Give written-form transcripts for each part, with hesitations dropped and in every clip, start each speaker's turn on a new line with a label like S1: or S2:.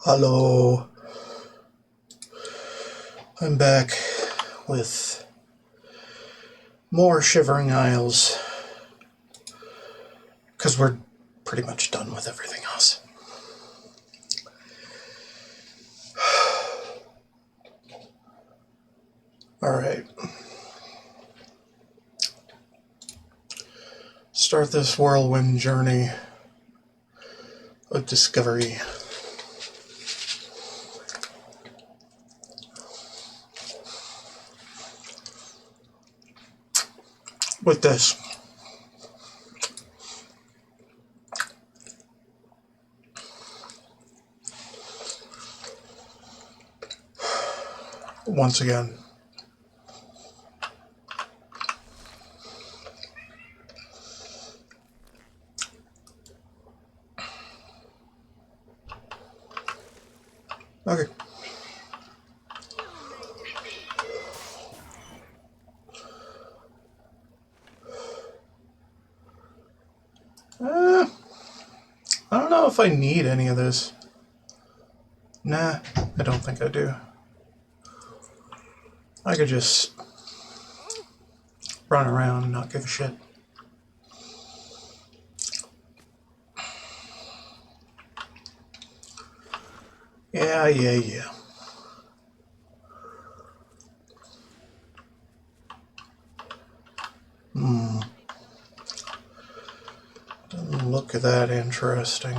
S1: Hello, I'm back with more Shivering Isles, because we're pretty much done with everything else. Alright. Start this whirlwind journey of discovery. With this. Once again. Okay. I don't know if I need any of this. Nah, I don't think I do. I could just run around and not give a shit. Yeah. Doesn't look that interesting.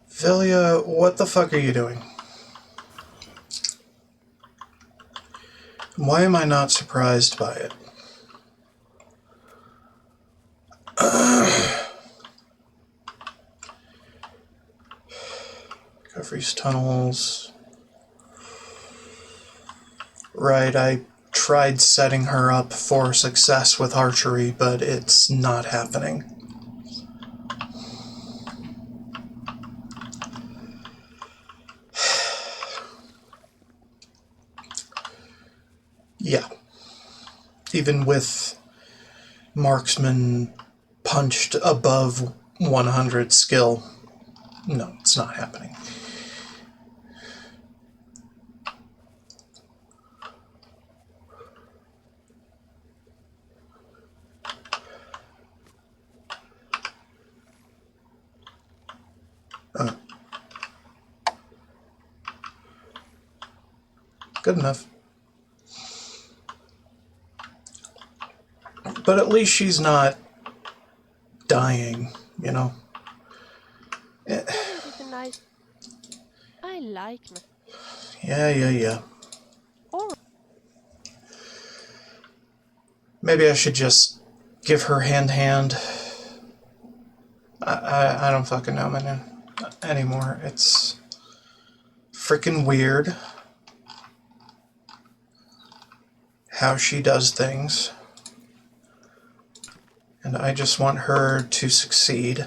S1: Vilja, what the fuck are you doing? Why am I not surprised by it? Coverage tunnels. Right, I tried setting her up for success with archery, but it's not happening. Yeah. Even with marksman punched above 100 skill, no, it's not happening. Good enough. But at least she's not dying, you know?
S2: It's a nice... I like...
S1: Yeah.
S2: Or...
S1: Maybe I should just give her hand. I don't fucking know, man, anymore. It's freaking weird how she does things. And I just want her to succeed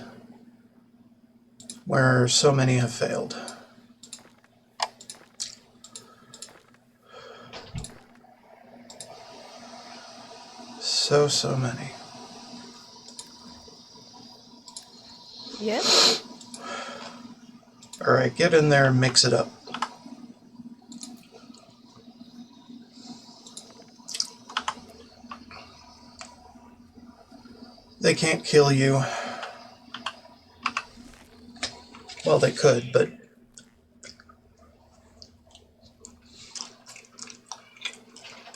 S1: where so many have failed. So many.
S2: Yes?
S1: Alright, get in there and mix it up. They can't kill you. Well, they could, but...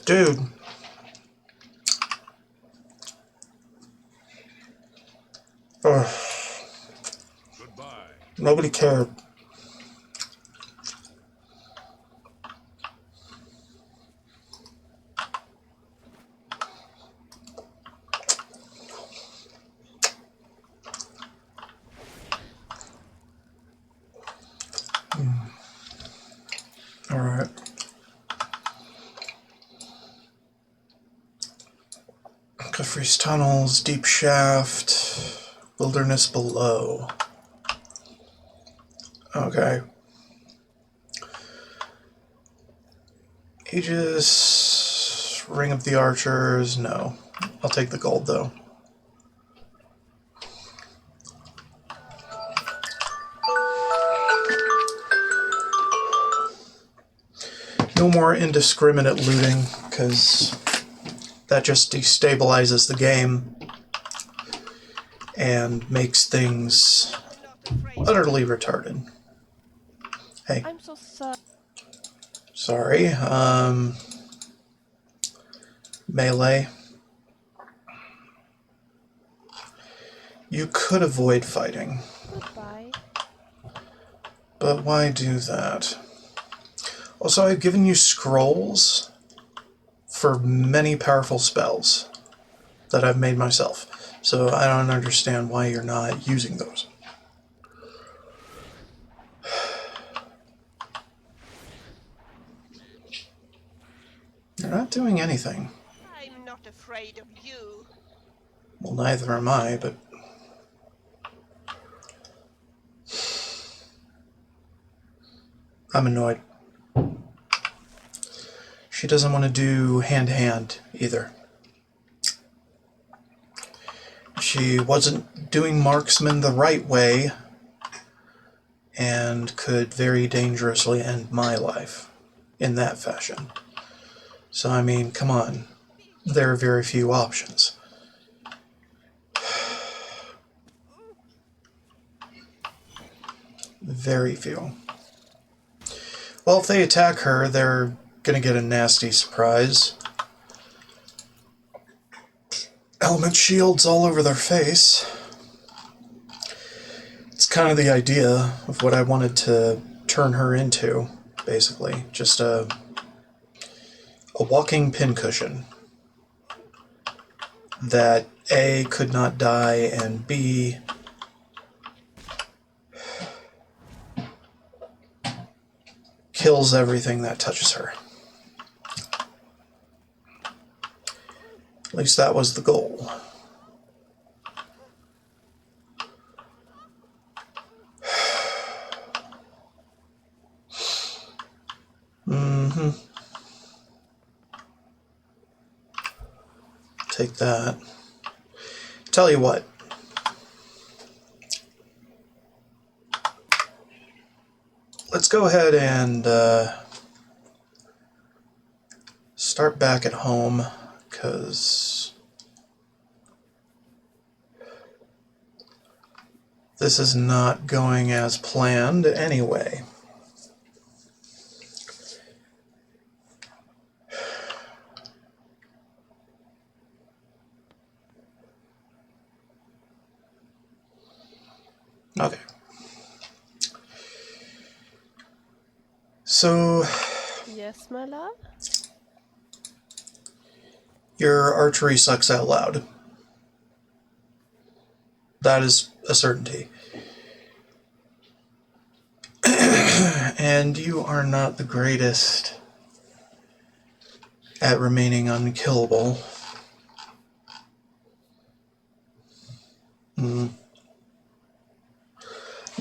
S1: Dude. Ugh. Goodbye. Nobody cared. Alright. Freeze tunnels, deep shaft, wilderness below. Okay. Aegis, Ring of the Archers, no. I'll take the gold though. No more indiscriminate looting, because that just destabilizes the game and makes things utterly retarded. Hey.
S2: I'm so sorry.
S1: Sorry. Melee. You could avoid fighting.
S2: Goodbye.
S1: But why do that? Also, I've given you scrolls for many powerful spells that I've made myself. So I don't understand why you're not using those. You're not doing anything.
S3: I'm not afraid of you.
S1: Well, neither am I, but... I'm annoyed. She doesn't want to do hand-to-hand either. She wasn't doing marksman the right way and could very dangerously end my life in that fashion. So, I mean, come on. There are very few options. Very few. Well, if they attack her, they're gonna get a nasty surprise. Element shields all over their face. It's kind of the idea of what I wanted to turn her into, basically. Just a walking pincushion that A, could not die, and B, kills everything that touches her. At least that was the goal. Take that. Tell you what. Let's go ahead and start back at home, because this is not going as planned anyway. Okay. So,
S2: Yes, my love?
S1: your archery sucks out loud. That is a certainty. And you are not the greatest at remaining unkillable.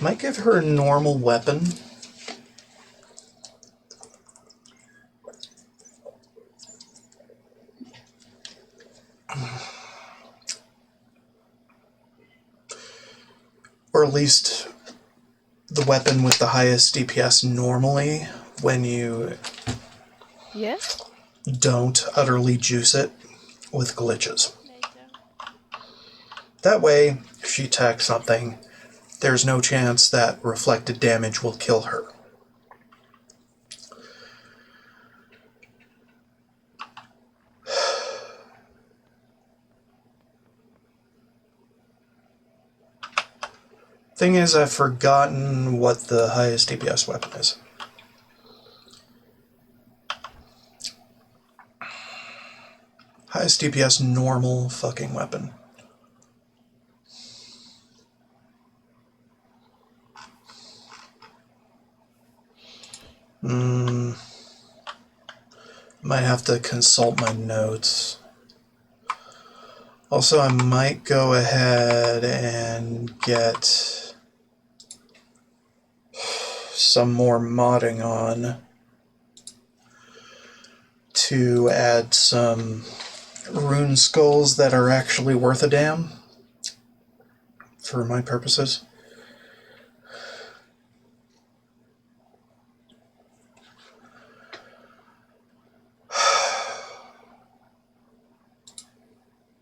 S1: Might give her a normal weapon. Or at least the weapon with the highest DPS normally, when you
S2: Yes?
S1: don't utterly juice it with glitches.
S2: Later.
S1: That way, if she attacks something, there's no chance that reflected damage will kill her. Thing is, I've forgotten what the highest DPS weapon is. Highest DPS normal fucking weapon. Might have to consult my notes. Also, I might go ahead and get some more modding on. to add some rune skulls that are actually worth a damn for my purposes.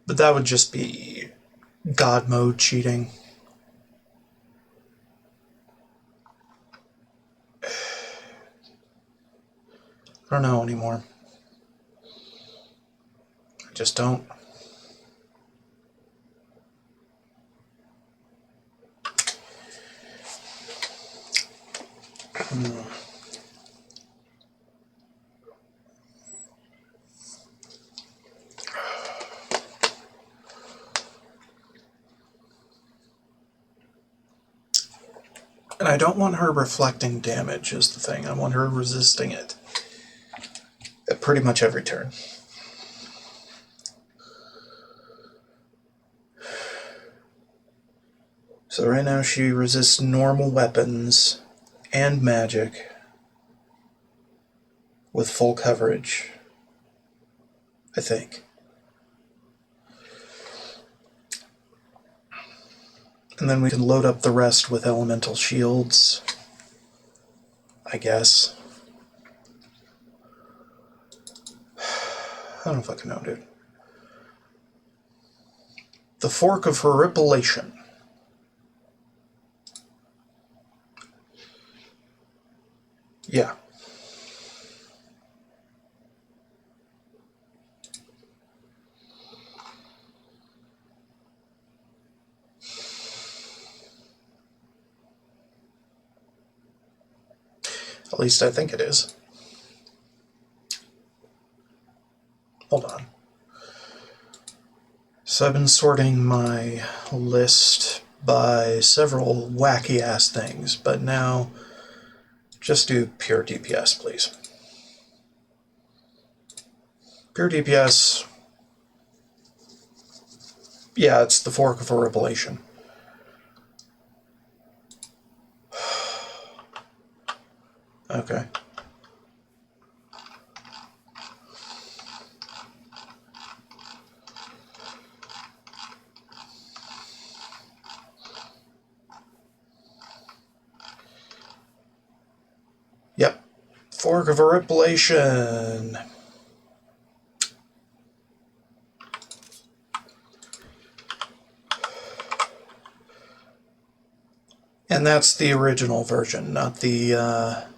S1: But that would just be God mode cheating. I don't know anymore. I just don't. And I don't want her reflecting damage is the thing. I want her resisting it at pretty much every turn. So right now she resists normal weapons and magic with full coverage, I think. And then we can load up the rest with elemental shields, I guess. I don't fucking know, dude. The Fork of Horripilation. Yeah. At least I think it is. Hold on. So I've been sorting my list by several wacky-ass things, but now just do pure DPS, please. Pure DPS, yeah, it's the Fork of Horripilation. Okay. Yep. Fork of Horripilation. And that's the original version, not the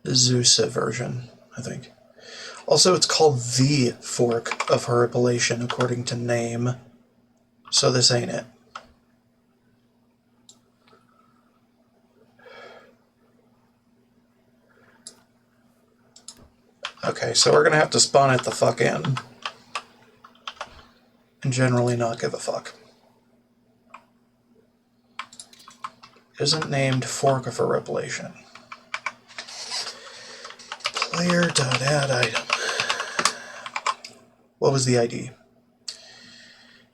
S1: Zeusa version, I think. Also, it's called the Fork of Horripilation, according to name. So this ain't it. Okay, so we're gonna have to spawn it the fuck in. And generally not give a fuck. Isn't named Fork of Horripilation. Player.add item. What was the ID?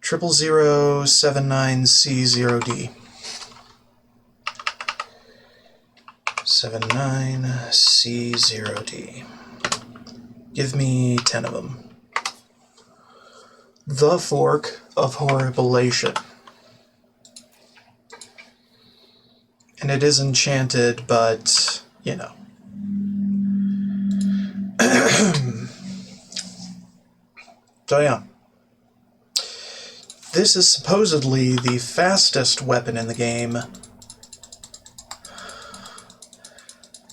S1: 00079C0D. 79C0D. Give me 10 of them. The Fork of Horripilation. And it is enchanted, but, you know. So yeah. This is supposedly the fastest weapon in the game,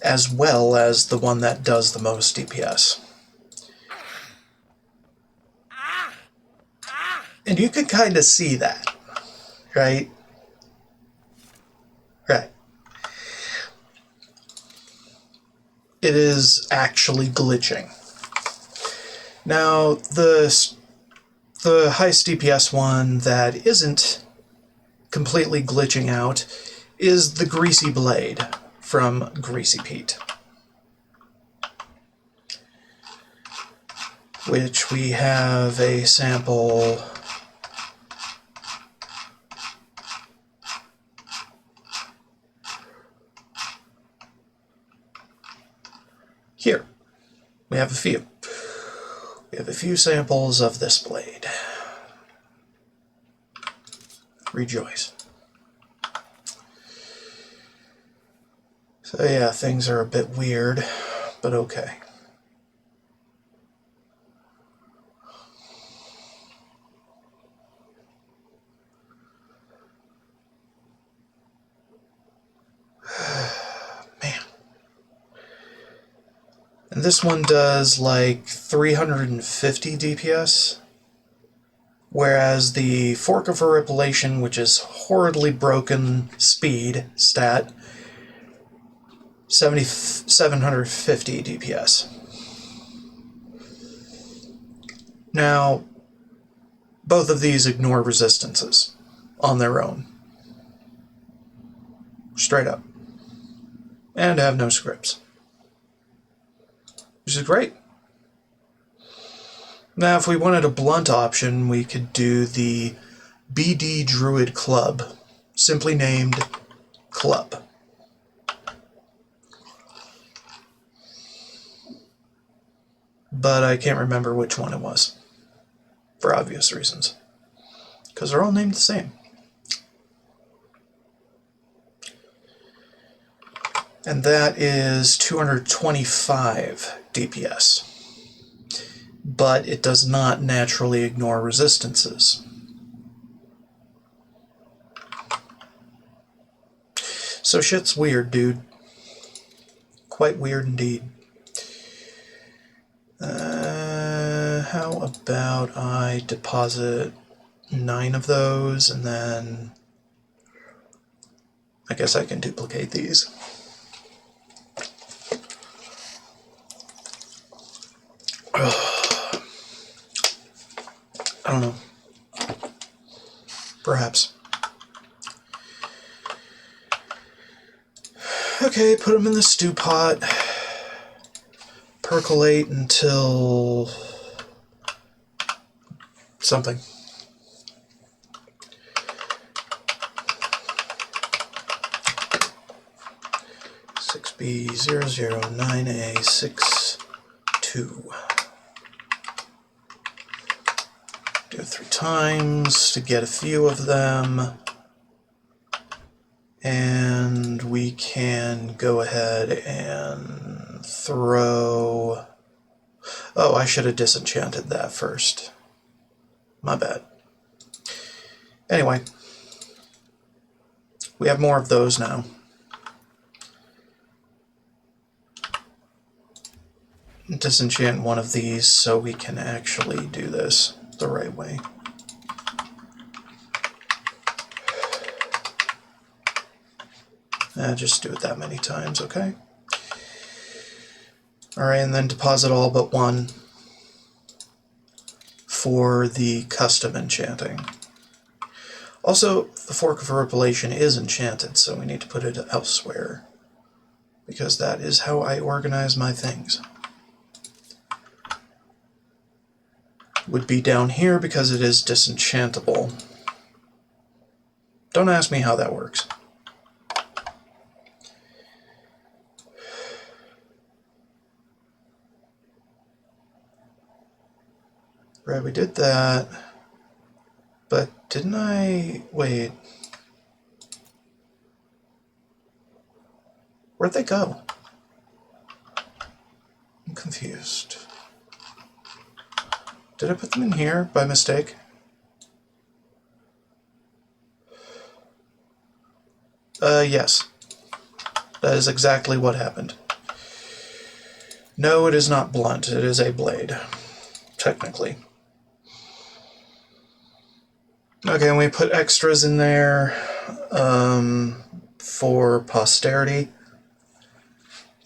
S1: as well as the one that does the most DPS. And you can kind of see that, right? Right. It is actually glitching. Now, the highest DPS one that isn't completely glitching out is the Greasy Blade from Greasy Pete, which we have a sample here. We have a few. We have a few samples of this blade. Rejoice. So yeah, things are a bit weird, but okay. Man. And this one does like 350 DPS, whereas the Fork of Horripilation, which is horridly broken speed stat, 750 DPS. Now, both of these ignore resistances on their own. Straight up. And have no scripts. Which is great. Now, if we wanted a blunt option, we could do the BD Druid Club, simply named Club. But I can't remember which one it was, for obvious reasons, because they're all named the same. And that is 225 DPS. But it does not naturally ignore resistances. So shit's weird, dude. Quite weird indeed. How about I deposit 9 of those, and then I guess I can duplicate these. I don't know. Perhaps. Okay, put them in the stew pot. Percolate until something. B009A62. Do it 3 times to get a few of them. And we can go ahead and throw... Oh, I should have disenchanted that first. My bad. Anyway, we have more of those now. Disenchant one of these so we can actually do this the right way. Just do it that many times, okay? Alright, and then deposit all but one for the custom enchanting. Also, the Fork of Horripilation is enchanted, so we need to put it elsewhere, because that is how I organize my things. Would be down here because it is disenchantable. Don't ask me how that works. Right, we did that, but didn't I... Wait. Where'd they go? I'm confused. Did I put them in here by mistake? Yes. That is exactly what happened. No, it is not blunt. It is a blade. Technically. Okay, and we put extras in there for posterity,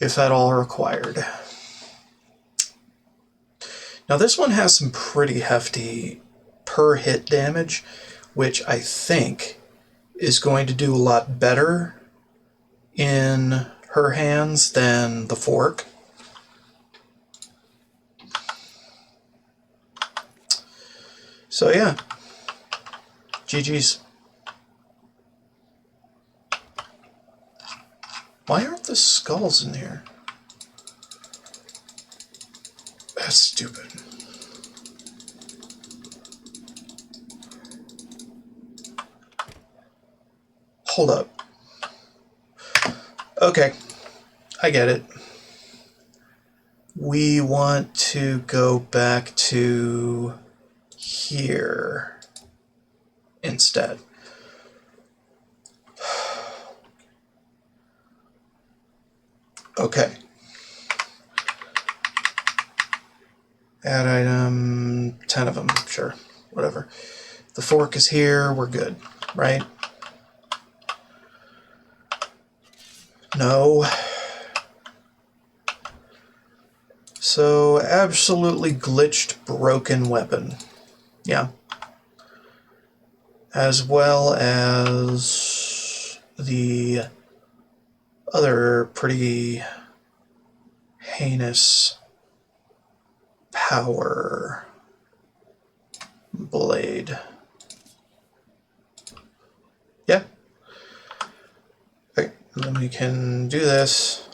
S1: if at all required. Now this one has some pretty hefty per hit damage, which I think is going to do a lot better in her hands than the fork. So yeah, GG's. Why aren't the skulls in here? That's stupid. hold up. Okay, I get it. We want to go back to here instead. Okay. Add item, 10 of them, sure, whatever. The fork is here, we're good, right? No. So, absolutely glitched, broken weapon. Yeah. As well as the other pretty heinous power blade. Yeah. Okay, and then we can do this.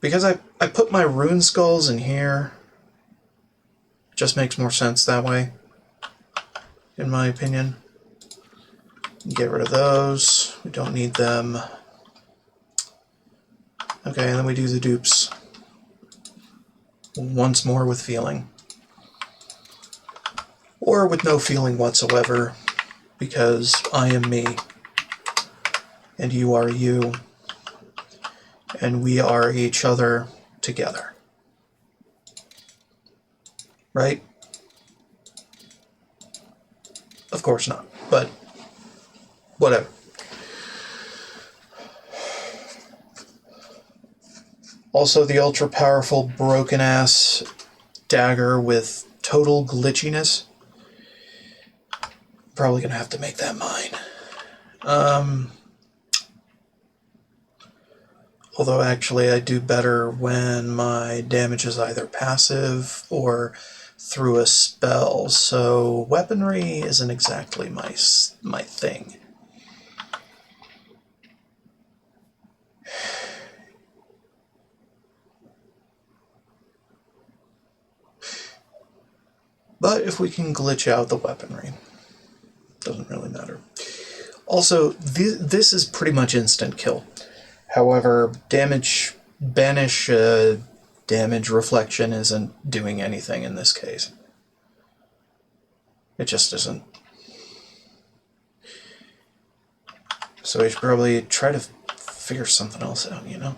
S1: Because I put my rune skulls in here, it just makes more sense that way, in my opinion. Get rid of those. We don't need them. Okay, and then we do the dupes. Once more with feeling. Or with no feeling whatsoever, because I am me, and you are you, and we are each other together. Right? Of course not, but whatever. Also, the ultra-powerful broken-ass dagger with total glitchiness. Probably gonna have to make that mine. Although, actually, I do better when my damage is either passive or through a spell, so weaponry isn't exactly my thing. But if we can glitch out the weaponry, doesn't really matter. Also, this is pretty much instant kill. However, banish damage reflection isn't doing anything in this case. It just isn't. So we should probably try to figure something else out, you know?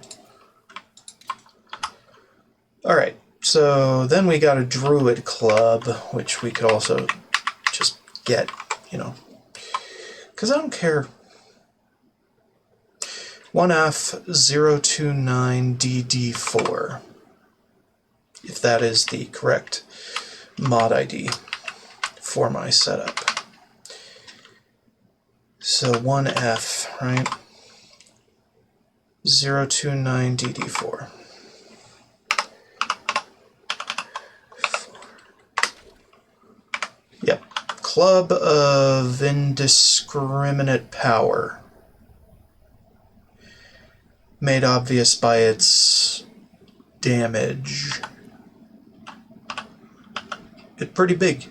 S1: Alright, so then we got a druid club, which we could also just get, you know. Because I don't care. 1F029DD4. If that is the correct mod ID for my setup. So 1F, right? 029DD4. Yep. Club of Indiscriminate Power. Made obvious by its damage. It's pretty big.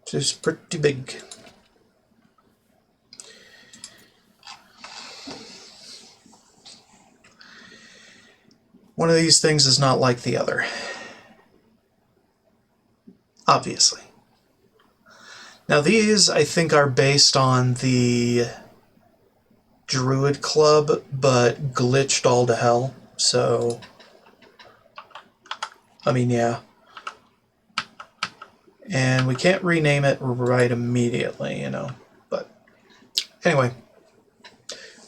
S1: Just pretty big. One of these things is not like the other. Obviously. Now these, I think, are based on the Druid Club, but glitched all to hell, so... I mean, yeah. And we can't rename it right immediately, you know, but... Anyway.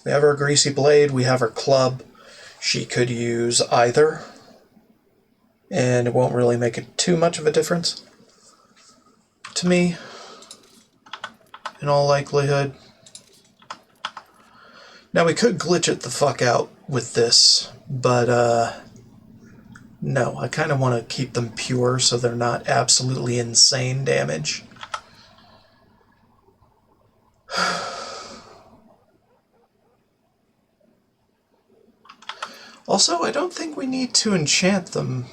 S1: We have our Greasy Blade, we have our club. She could use either, and it won't really make it too much of a difference to me, in all likelihood. Now we could glitch it the fuck out with this, but no, I kind of want to keep them pure so they're not absolutely insane damage. Also, I don't think we need to enchant them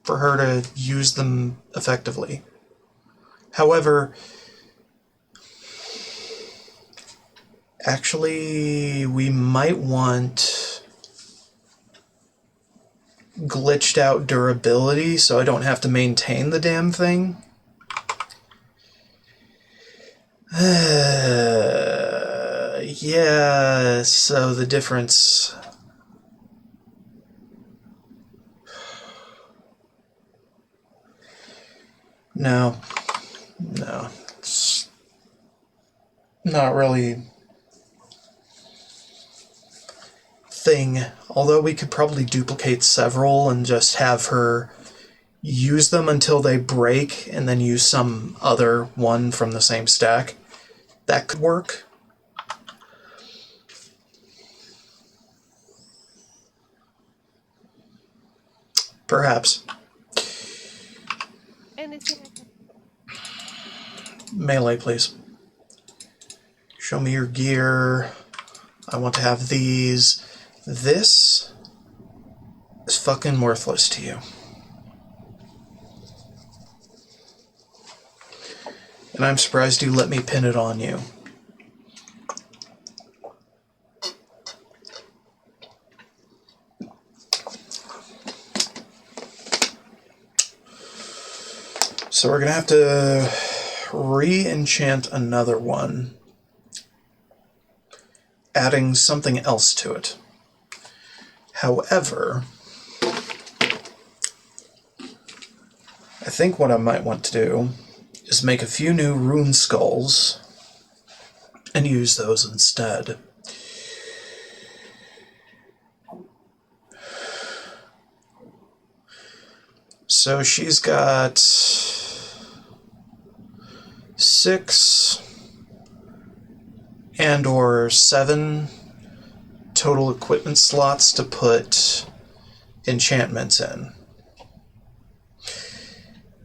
S1: for her to use them effectively. However, Actually, we might want glitched out durability so I don't have to maintain the damn thing. Yeah, so the difference... No. It's not really thing. Although we could probably duplicate several and just have her use them until they break and then use some other one from the same stack. That could work. Perhaps.
S2: Anything I can...
S1: Melee, please. Show me your gear. I want to have these. This is fucking worthless to you. And I'm surprised you let me pin it on you. So we're going to have to re-enchant another one, adding something else to it. However, I think what I might want to do is make a few new rune skulls and use those instead. So she's got 6 and/or 7 total equipment slots to put enchantments in.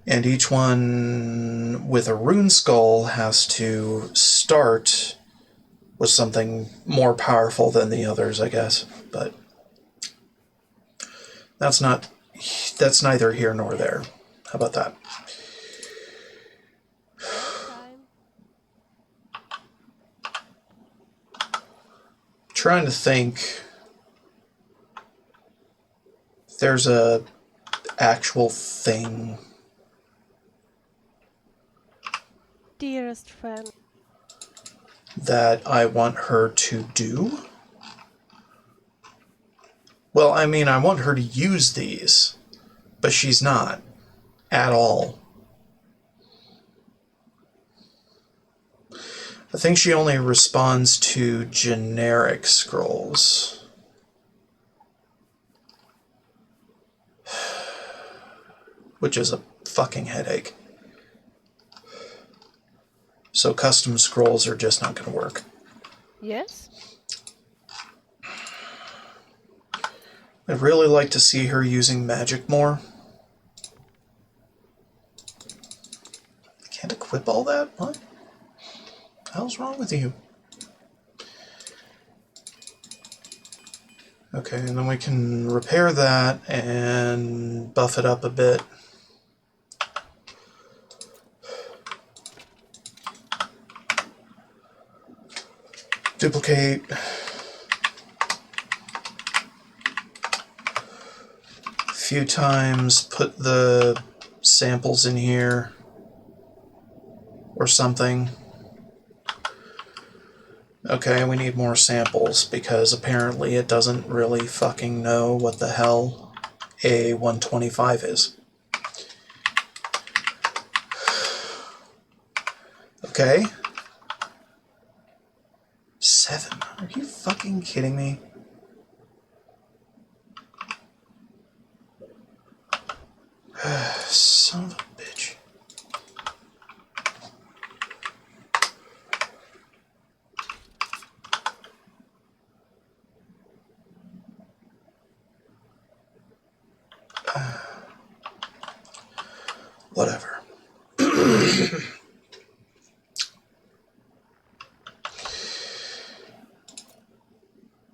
S1: And each one with a rune skull has to start with something more powerful than the others, I guess. But that's neither here nor there. How about that?
S2: Time.
S1: Trying to think if there's a actual thing
S2: Dearest friend.
S1: that I want her to do. Well, I mean, I want her to use these, but she's not at all. I think she only responds to generic scrolls. Which is a fucking headache. So custom scrolls are just not going to work.
S2: Yes?
S1: I'd really like to see her using magic more. I can't equip all that? What? The hell's wrong with you? Okay, and then we can repair that and buff it up a bit. Duplicate. A few times, put the samples in here or something. Okay, we need more samples because apparently it doesn't really fucking know what the hell a 125 is. Okay. 7. Are you fucking kidding me? Son of a bitch. Whatever.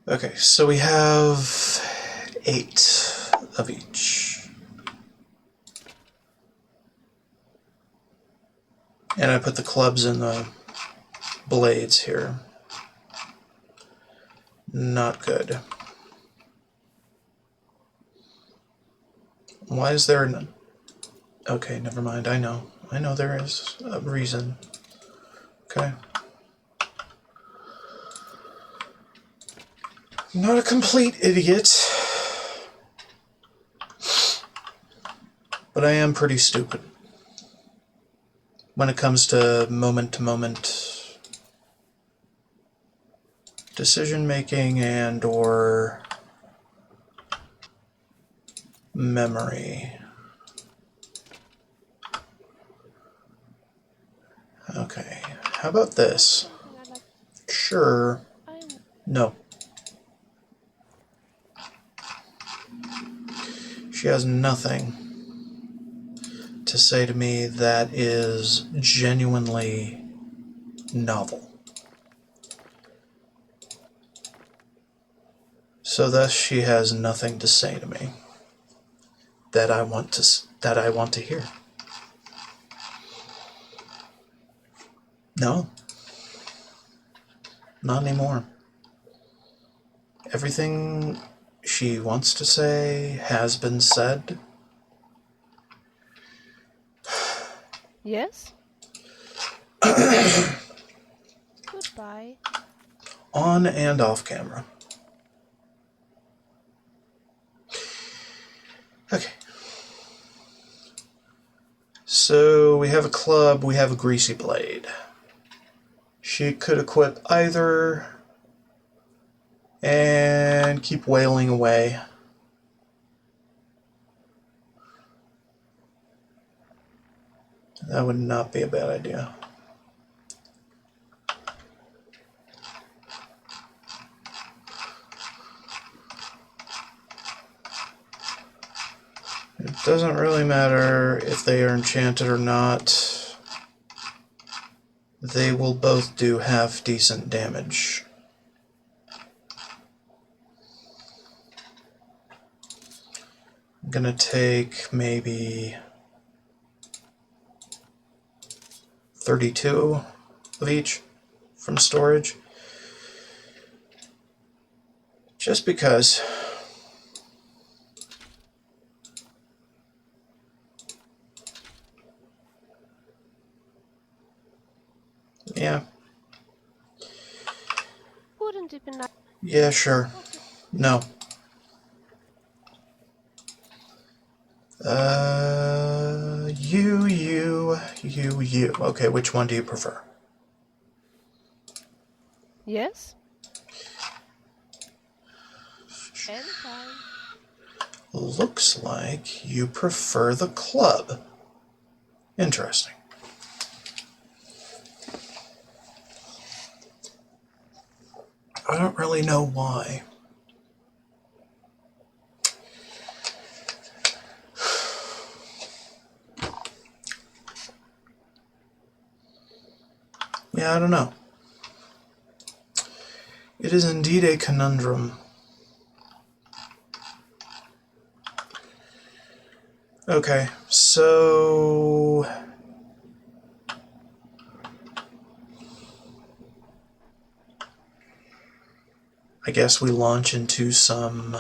S1: Okay, so we have 8 of each. And I put the clubs in the blades here. Not good. Why is there an... Okay, never mind. I know there is a reason. Okay. I'm not a complete idiot. But I am pretty stupid. When it comes to moment-to-moment decision-making and or memory. Okay, how about this?
S2: Something I like.
S1: Sure.
S2: I'm
S1: No. She has nothing to say to me that is genuinely novel. So thus she has nothing to say to me that I want to hear. No. Not anymore. Everything she wants to say has been said.
S2: Yes? Goodbye.
S1: On and off camera. Okay. So we have a club, we have a greasy blade. She could equip either and keep wailing away. That would not be a bad idea. It doesn't really matter if they are enchanted or not. They will both do half decent damage. I'm gonna take maybe 32 of each from storage. Just because. Yeah.
S2: Wouldn't it be nice?
S1: Yeah, sure. No. You. Okay, which one do you prefer?
S2: Yes? Anytime.
S1: Looks like you prefer the club. Interesting. I don't really know why. Yeah, I don't know. It is indeed a conundrum. Okay, so... I guess we launch into some...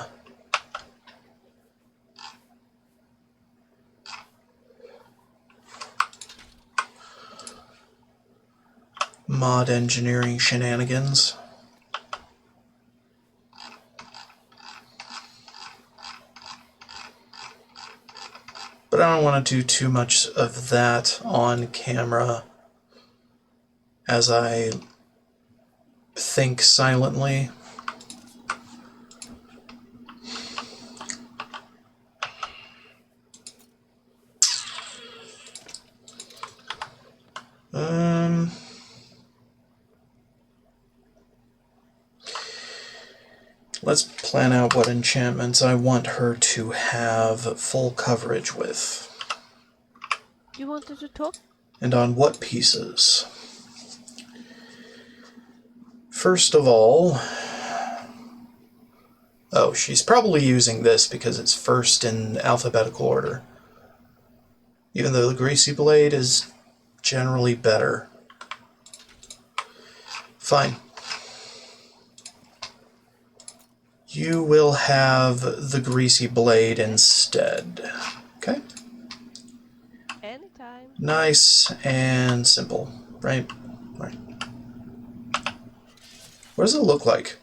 S1: mod engineering shenanigans. But I don't want to do too much of that on camera as I think silently. Let's plan out what enchantments I want her to have full coverage with.
S2: You wanted to talk?
S1: And on what pieces. First of all... Oh, she's probably using this because it's first in alphabetical order. Even though the Greasy Blade is generally better. Fine. You will have the greasy blade instead. Okay?
S2: Anytime.
S1: Nice and simple, right? Right. What does it look like?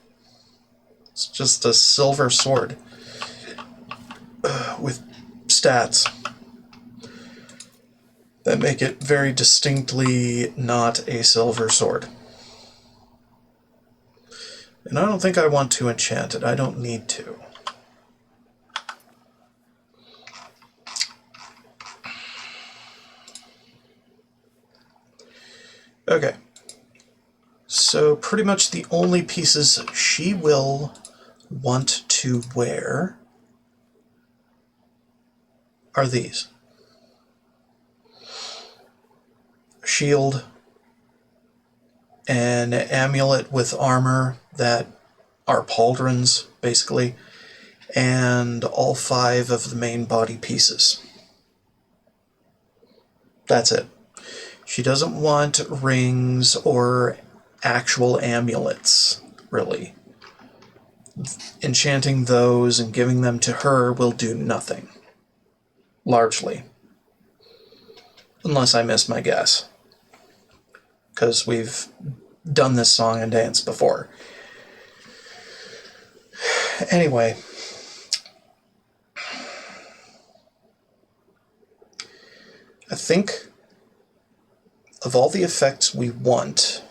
S1: It's just a silver sword with stats that make it very distinctly not a silver sword. And I don't think I want to enchant it. I don't need to. Okay. So pretty much the only pieces she will want to wear are these. Shield, an amulet with armor that are pauldrons, basically, and all 5 of the main body pieces. That's it. She doesn't want rings or actual amulets, really. Enchanting those and giving them to her will do nothing. Largely. Unless I miss my guess. Because we've done this song and dance before. Anyway. I think of all the effects we want,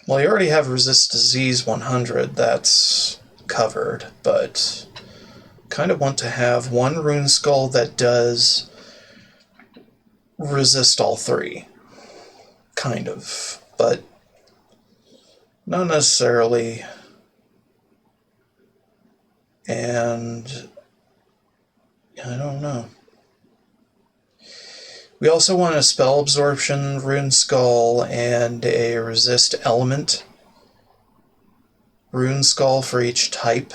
S1: well, you already have Resist Disease 100, that's covered, but kind of want to have one Rune Skull that does resist all 3. Kind of, but not necessarily. And I don't know. We also want a Spell Absorption Rune Skull and a Resist Element Rune Skull for each type.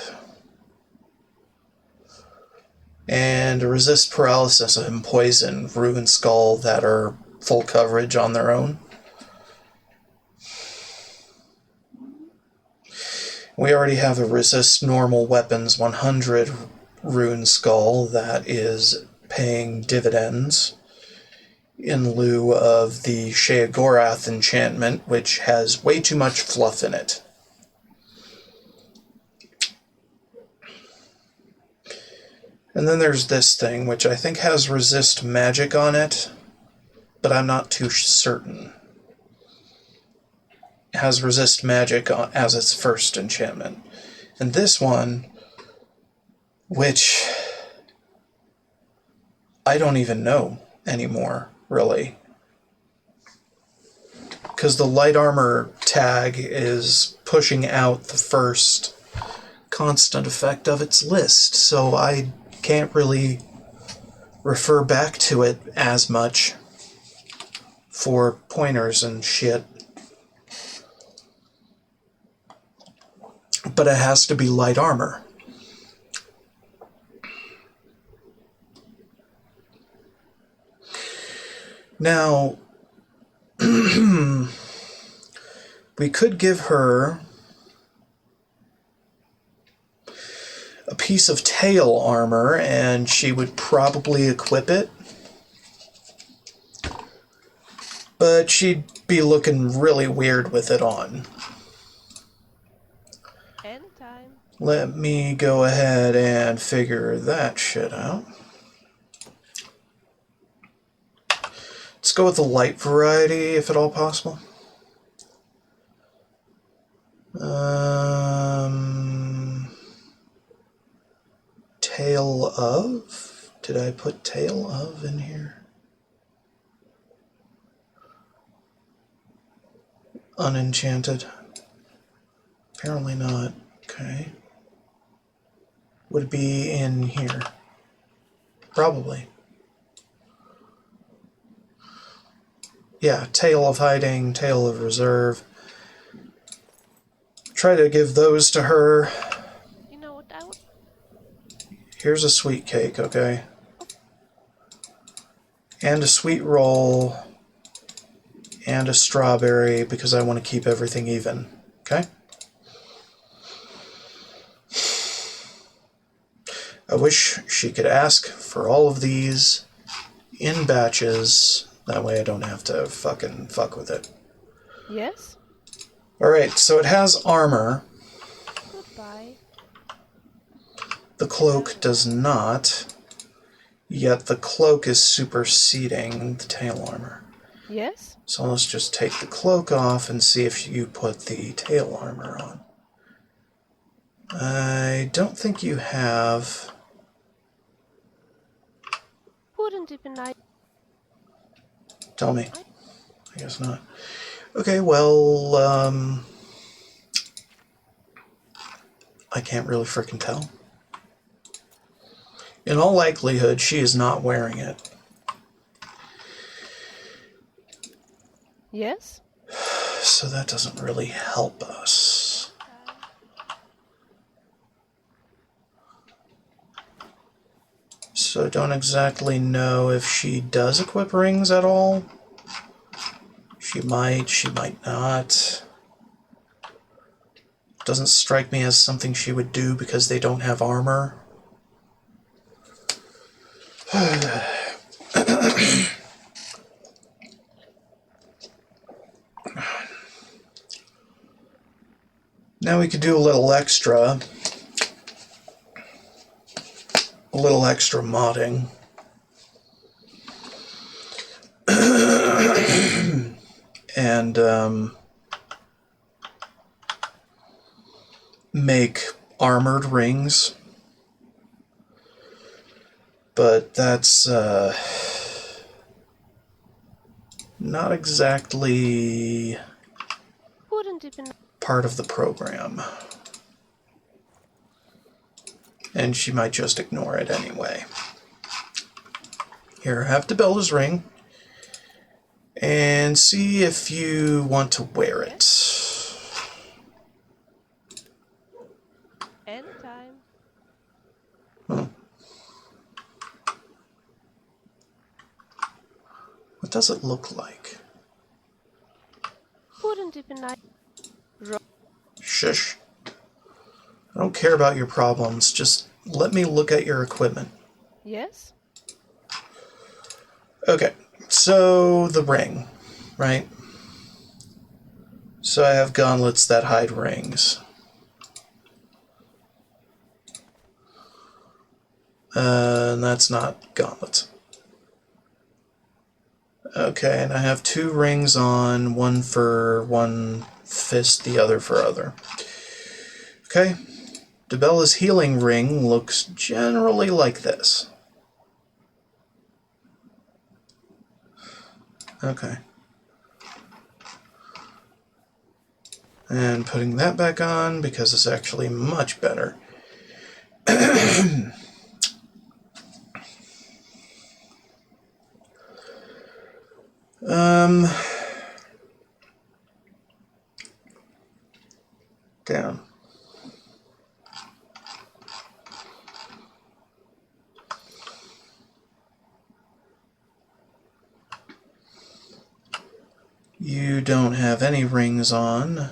S1: And a Resist Paralysis and Poison Rune Skull that are full coverage on their own. We already have a Resist Normal Weapons 100 Rune Skull that is paying dividends in lieu of the Sheogorath enchantment, which has way too much fluff in it. And then there's this thing, which I think has Resist Magic on it, but I'm not too certain. It has Resist Magic as its first enchantment. And this one, which I don't even know anymore, really. Because the light armor tag is pushing out the first constant effect of its list, so I can't really refer back to it as much for pointers and shit. But it has to be light armor. Now, we could give her a piece of tail armor, and she would probably equip it. But she'd be looking really weird with it on.
S2: Anytime.
S1: Let me go ahead and figure that shit out. Let's go with the light variety, if at all possible. Tale of? Did I put Tale of in here? Unenchanted. Apparently not. Okay. Would it be in here? Probably. Yeah, Tale of Hiding, Tale of Reserve. Try to give those to her.
S2: You know what I would...
S1: Here's a sweet cake, okay? And a sweet roll. and a strawberry because I want to keep everything even. Okay? I wish she could ask for all of these in batches. That way I don't have to fucking fuck with it.
S2: Yes?
S1: Alright, so it has armor.
S2: Goodbye.
S1: The cloak does not. Yet the cloak is superseding the tail armor.
S2: Yes?
S1: So let's just take the cloak off and see if you put the tail armor on. I don't think you have...
S2: Wouldn't it be nice?
S1: Tell me. I guess not. Okay, well, I can't really frickin' tell. In all likelihood, she is not wearing it.
S2: Yes?
S1: So that doesn't really help us. So I don't exactly know if she does equip rings at all. She might not. Doesn't strike me as something she would do because they don't have armor. Now we could do a little extra. A little extra modding. And make armored rings. But that's not exactly
S2: Wouldn't it be nice?
S1: part of the program. And she might just ignore it anyway. Here, have Debella's ring. And see if you want to wear it.
S2: Anytime.
S1: What does it look like?
S2: Wouldn't it be nice?
S1: Shush. I don't care about your problems. Just let me look at your equipment.
S2: Yes?
S1: Okay, so the ring, right? So I have gauntlets that hide rings. And that's not gauntlets. Okay, and I have 2 rings on, one for one fist, the other for other. Okay, Debella's healing ring looks generally like this. Okay. And putting that back on because it's actually much better. Down. You don't have any rings on,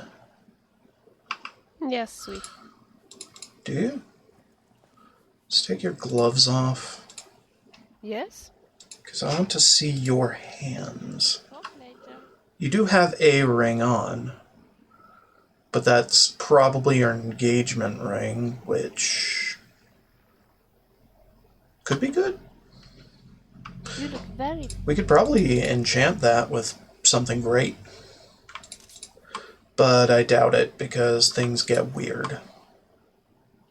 S2: Yes, sweet.
S1: do you? Let's take your gloves off,
S2: Yes?
S1: because I want to see your hands.
S2: Talk later.
S1: You do have a ring on, but that's probably your engagement ring, which could be good.
S2: You look very...
S1: We could probably enchant that with something great. But I doubt it, because things get weird.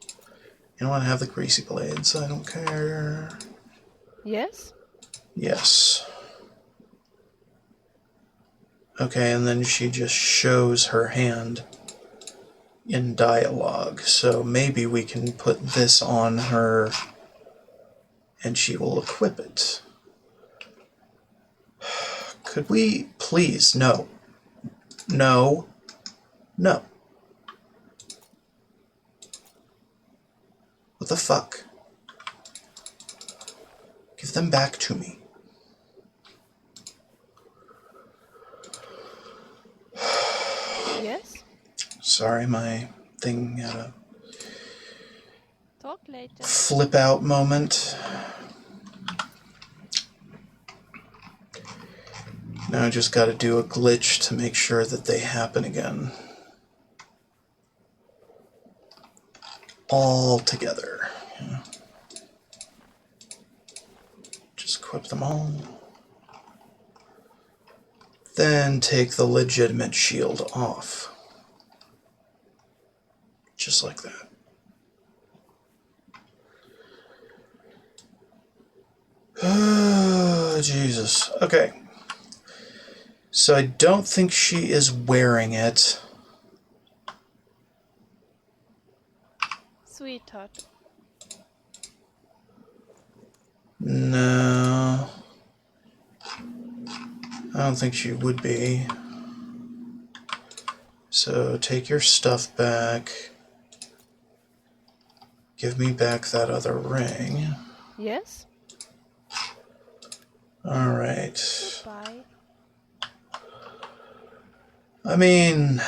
S1: You don't want to have the greasy blades, I don't care.
S2: Yes?
S1: Yes. Okay, and then she just shows her hand in dialogue, so maybe we can put this on her and she will equip it. Could we please? No. No. No. What the fuck? Give them back to me.
S2: Yes?
S1: Sorry, my thing had a
S2: Talk later.
S1: flip out moment. Now I just got to do a glitch to make sure that they happen again. All together. Yeah. Just equip them all. Then take the legitimate shield off. Just like that. Oh, Jesus. Okay. So I don't think she is wearing it.
S2: Sweetheart.
S1: No. I don't think she would be. So take your stuff back. Give me back that other ring.
S2: Yes?
S1: Alright.
S2: Goodbye.
S1: I mean,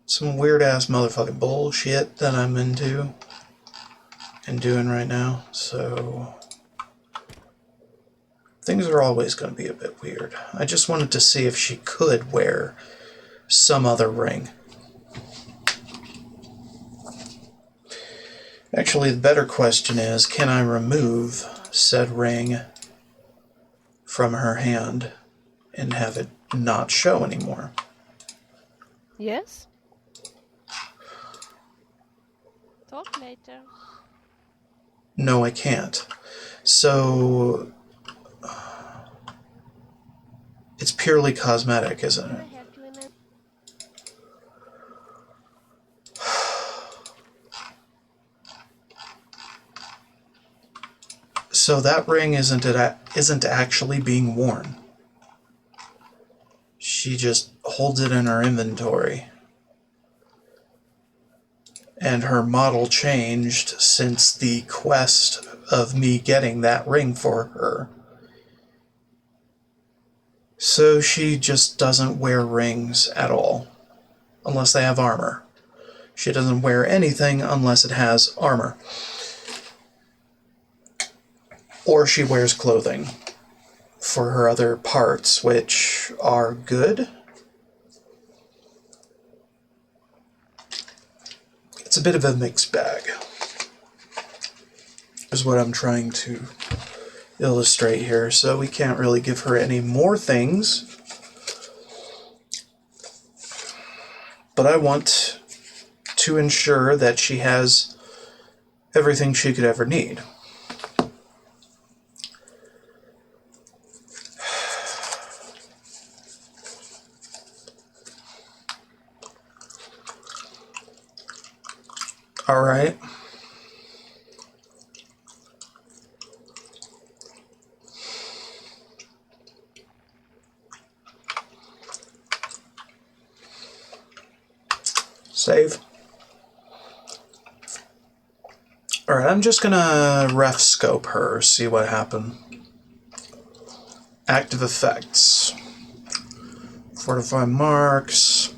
S1: some weird ass motherfucking bullshit that I'm into and doing right now, so things are always going to be a bit weird. I just wanted to see if she could wear some other ring. Actually, the better question is, can I remove said ring from her hand and have it not show anymore?
S2: Yes? Talk later.
S1: No, I can't. So it's purely cosmetic, isn't
S2: Can
S1: it?
S2: I help you in a...
S1: So that ring isn't actually being worn. She just holds it in her inventory. And her model changed since the quest of me getting that ring for her. So she just doesn't wear rings at all, unless they have armor. She doesn't wear anything unless it has armor. Or she wears clothing for her other parts, which are good. It's a bit of a mixed bag, is what I'm trying to illustrate here. So we can't really give her any more things. But I want to ensure that she has everything she could ever need. All right. Save. All right, I'm just gonna ref scope her, see what happened. Active effects. Fortify marks.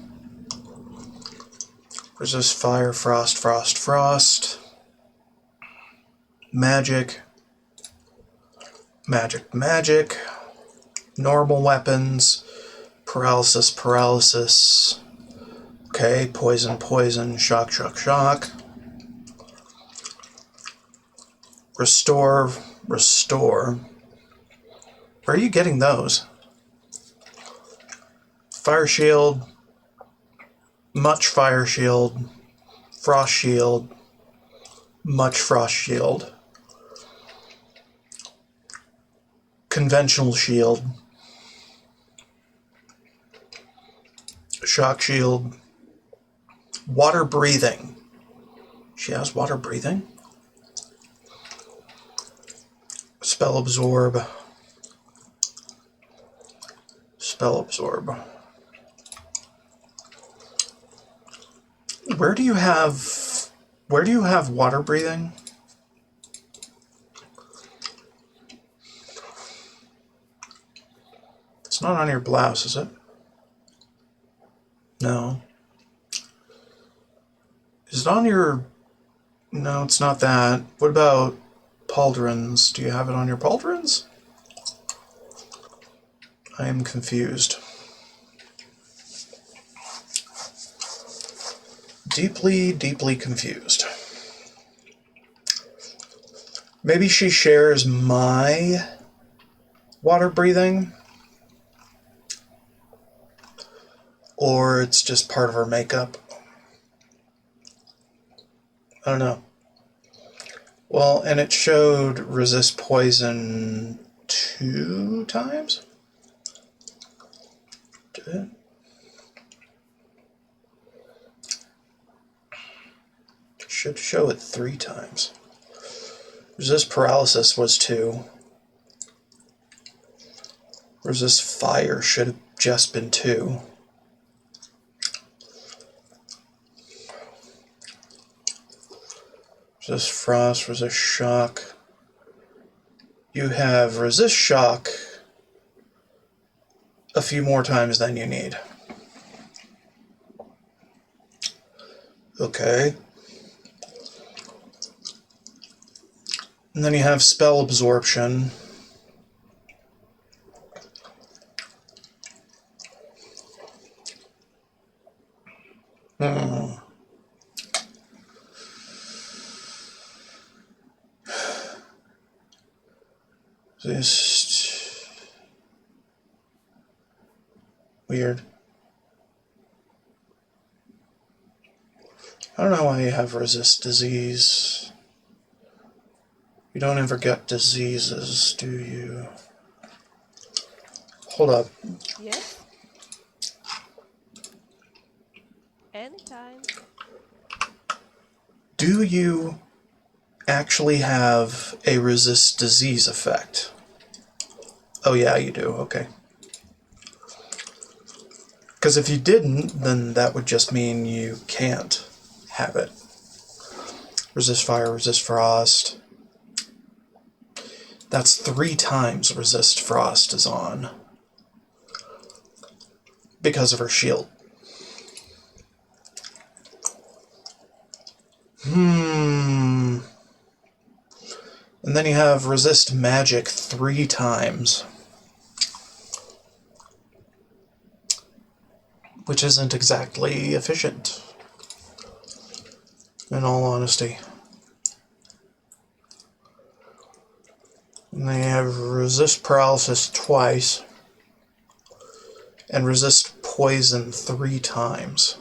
S1: Resist fire, frost, frost, frost. Magic. Magic, magic. Normal weapons. Paralysis, paralysis. Okay, poison, poison, shock, shock, shock. Restore, restore. Where are you getting those? Fire shield. Much fire shield. Frost shield. Much frost shield. Conventional shield. Shock shield. Water breathing. She has water breathing. Spell absorb. Spell absorb. Where do you have water breathing? It's not on your blouse, is it? No. Is it on your... No, it's not that. What about pauldrons? Do you have it on your pauldrons? I am confused. Deeply, deeply confused. Maybe she shares my water breathing? Or it's just part of her makeup? I don't know. Well, and it showed resist poison 2 times? Did it? Should show it 3 times. Resist paralysis was 2. Resist fire should have just been 2. Resist frost, resist shock. You have resist shock a few more times than you need. Okay. And then you have spell absorption. Just weird. I don't know why you have resist disease. You don't ever get diseases, do you? Hold up.
S2: Yes? Anytime.
S1: Do you actually have a resist disease effect? Oh yeah, you do. Okay. Because if you didn't, then that would just mean you can't have it. Resist fire, resist frost. That's 3 times resist frost is on. Because of her shield. And then you have resist magic 3 times. Which isn't exactly efficient, in all honesty. And then you have resist paralysis twice, and resist poison 3 times.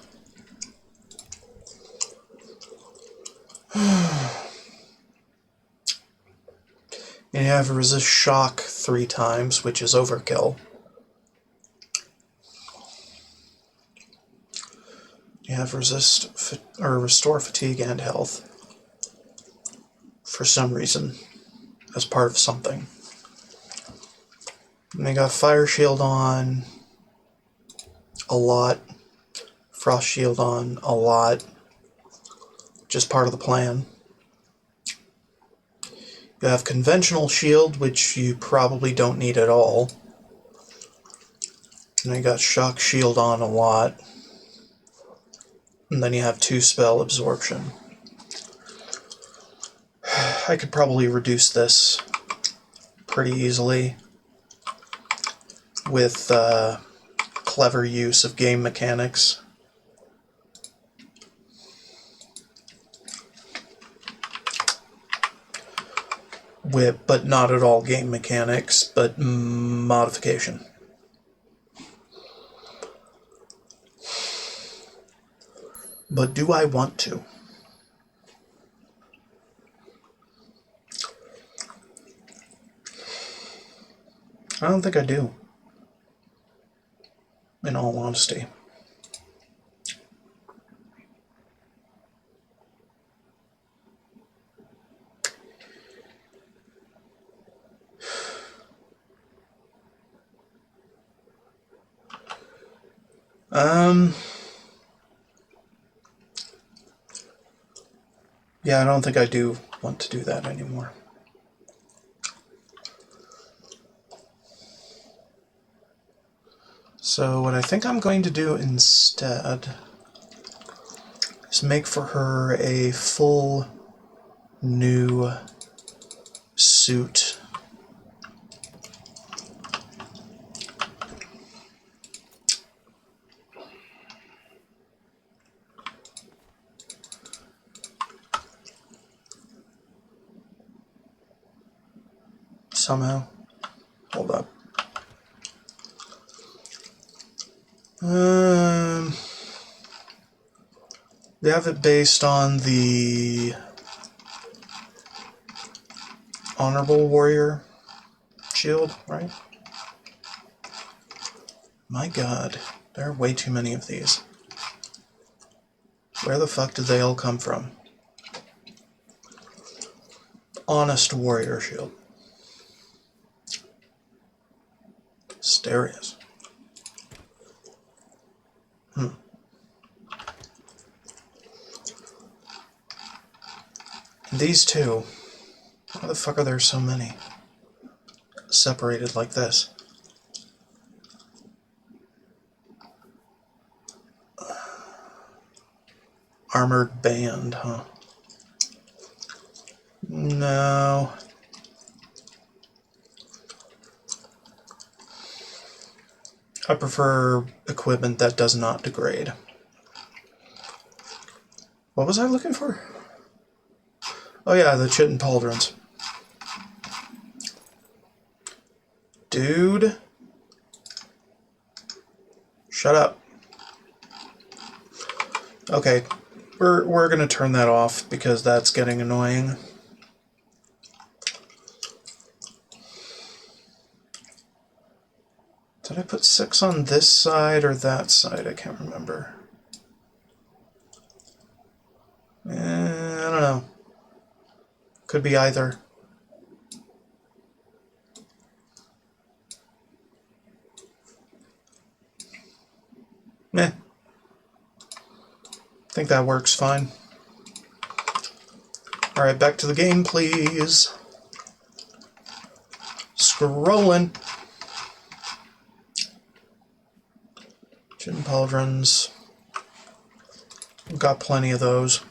S1: And you have resist shock 3 times, which is overkill. You have restore fatigue and health for some reason as part of something. And they got fire shield on a lot, frost shield on a lot, just part of the plan. You have conventional shield, which you probably don't need at all. And they got shock shield on a lot. And then you have 2 spell absorption. I could probably reduce this pretty easily with clever use of game mechanics. But not at all game mechanics, but modification. But do I want to? I don't think I do, in all honesty. Yeah, I don't think I do want to do that anymore. So what I think I'm going to do instead is make for her a full new suit. Somehow. Hold up. We have it based on the Honorable Warrior shield, right? My god, there are way too many of these. Where the fuck did they all come from? Honest Warrior shield. Asterius. These two. Why the fuck are there so many? Separated like this. Armored band, huh? No. I prefer equipment that does not degrade. What was I looking for? Oh yeah, the Chitin Pauldrons. Dude. Shut up. Okay, we're gonna turn that off because that's getting annoying. Did I put 6 on this side or that side? I can't remember. I don't know. Could be either. Meh. I think that works fine. Alright, back to the game, please. Scrolling. Chitin Pauldrons. We've got plenty of those.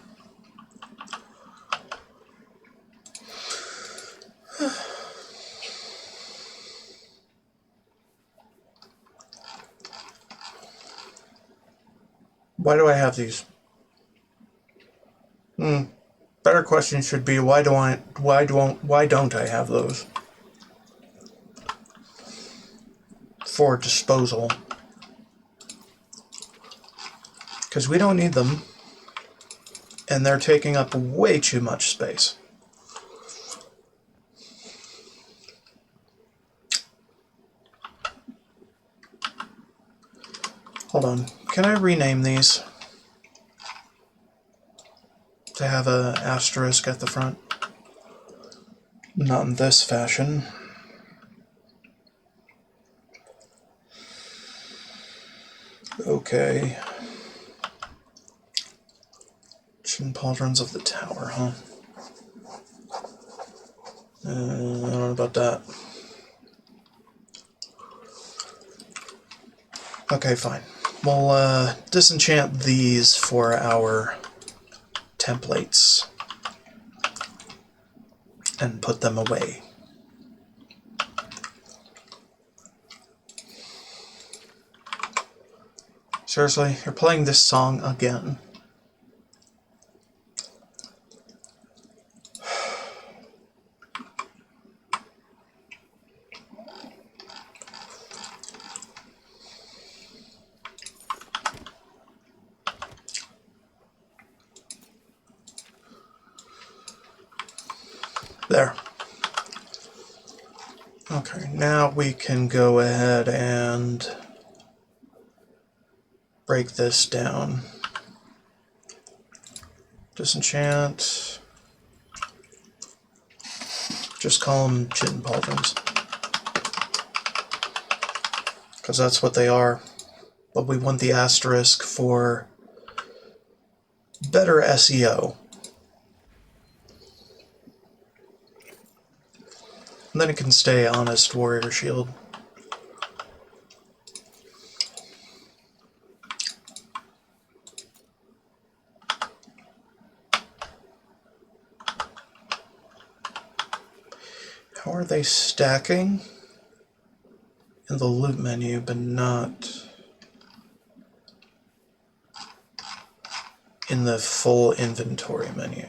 S1: Why do I have these? Better question should be why don't I have those? For disposal. Because we don't need them. And they're taking up way too much space. Hold on. Can I rename these? To have an asterisk at the front. Not in this fashion. Okay. Chitin Pauldrons of the Tower, huh? I don't know about that. Okay, fine. We'll disenchant these for our templates and put them away. Seriously, you're playing this song again. There. Okay, now we can go ahead and break this down. Disenchant. Just call them Chitin Pauldrons. Because that's what they are. But we want the asterisk for better SEO. And then it can stay Honest Warrior Shield. are they stacking in the loot menu, but not in the full inventory menu?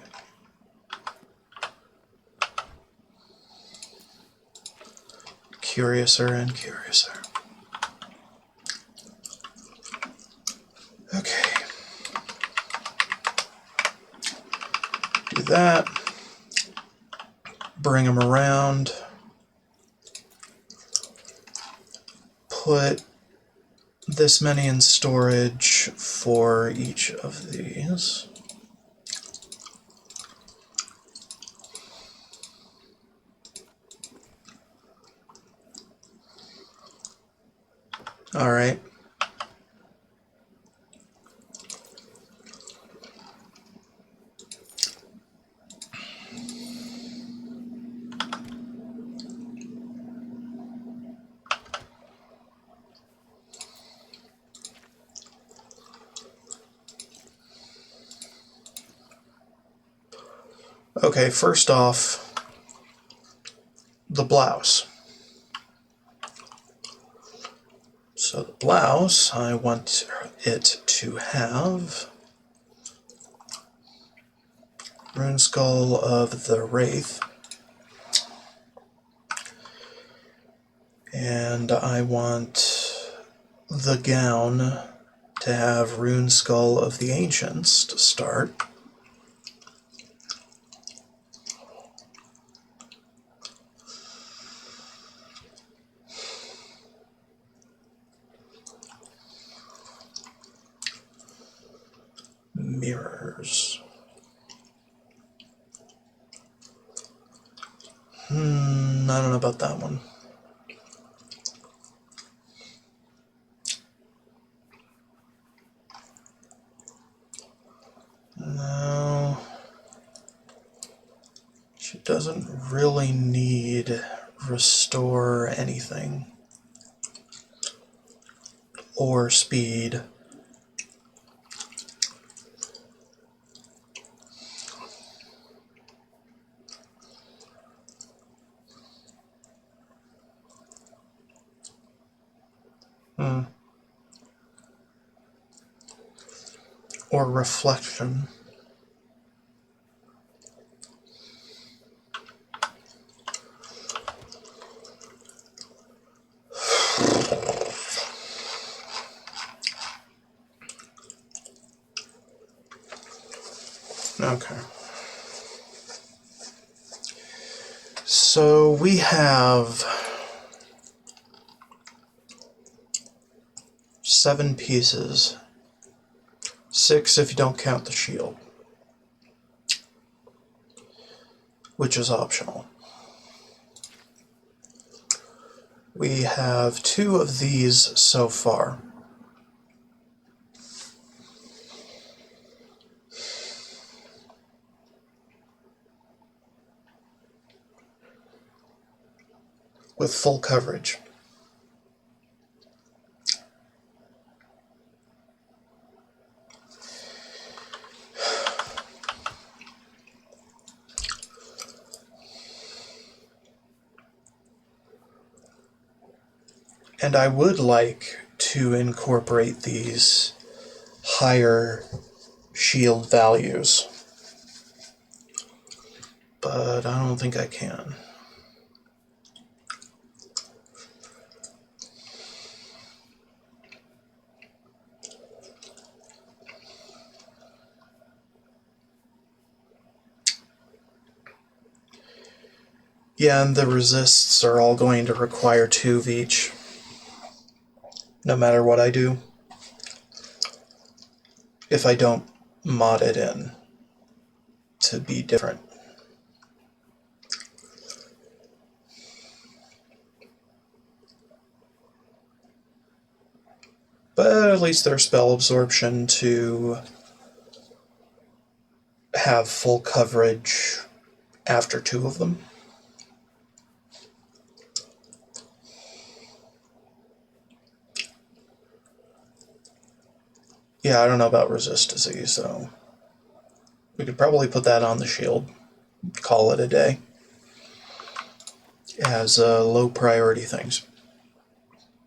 S1: Curiouser and curiouser. Okay. Do that. Bring them around. Put this many in storage for each of these. All right. Okay, first off, the blouse. So the blouse, I want it to have Rune Skull of the Wraith. And I want the gown to have Rune Skull of the Ancients to start. Mirrors. I don't know about that one. No. She doesn't really need restore anything. Or speed. Or reflection. Okay. So we have 7 pieces. 6 if you don't count the shield, which is optional. We have 2 of these so far. With full coverage. And I would like to incorporate these higher shield values, but I don't think I can. Yeah, and the resists are all going to require 2 of each, no matter what I do, if I don't mod it in to be different. But at least there's spell absorption to have full coverage after 2 of them. Yeah, I don't know about resist disease, so we could probably put that on the shield, call it a day. as low priority things,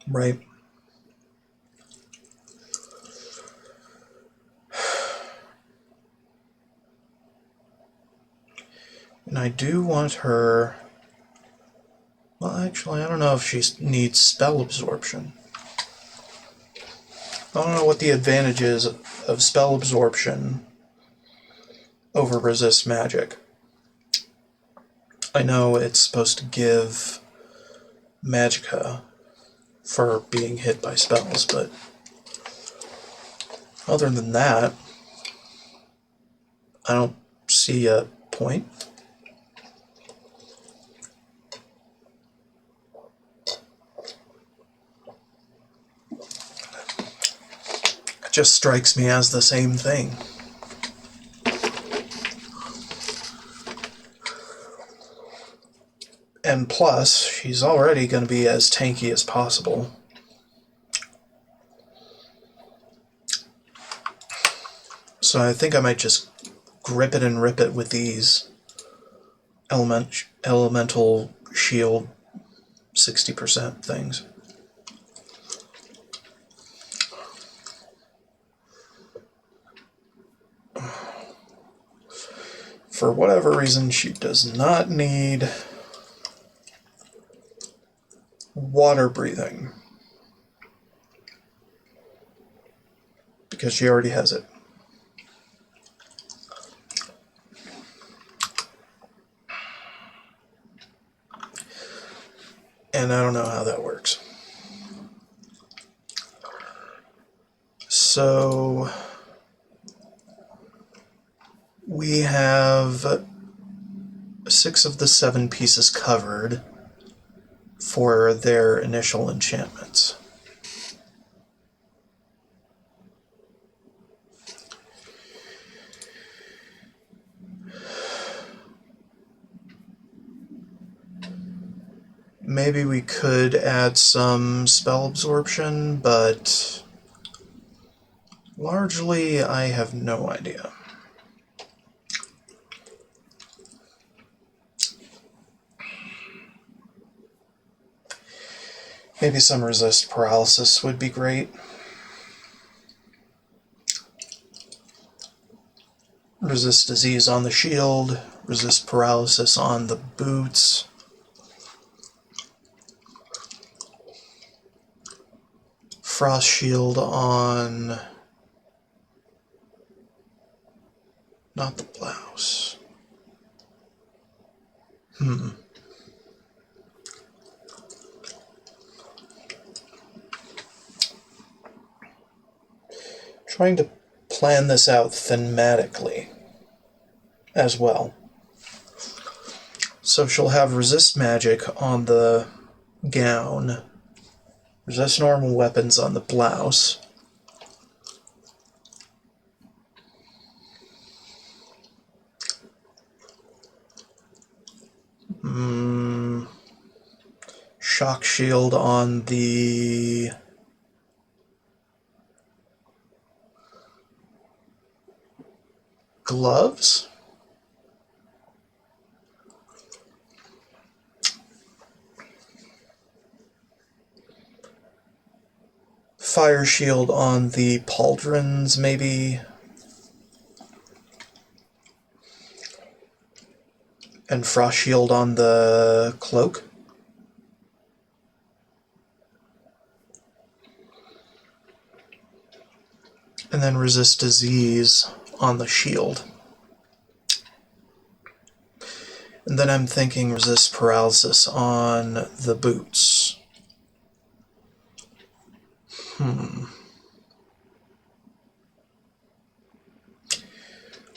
S1: right? And I do want her... Well, actually, I don't know if she needs spell absorption. I don't know what the advantage is of spell absorption over resist magic. I know it's supposed to give magicka for being hit by spells, but other than that, I don't see a point. It just strikes me as the same thing. And plus, she's already going to be as tanky as possible. So I think I might just grip it and rip it with these elemental shield 60% things. For whatever reason, she does not need water breathing, because she already has it. And I don't know how that works. So we have 6 of the 7 pieces covered for their initial enchantments. Maybe we could add some spell absorption, but largely I have no idea. Maybe some resist paralysis would be great. Resist disease on the shield, resist paralysis on the boots. Frost shield on... not the blouse. Trying to plan this out thematically as well. So she'll have resist magic on the gown, resist normal weapons on the blouse, shock shield on the gloves, fire shield on the pauldrons, maybe, and frost shield on the cloak. And then resist disease on the shield. And then I'm thinking resist paralysis on the boots.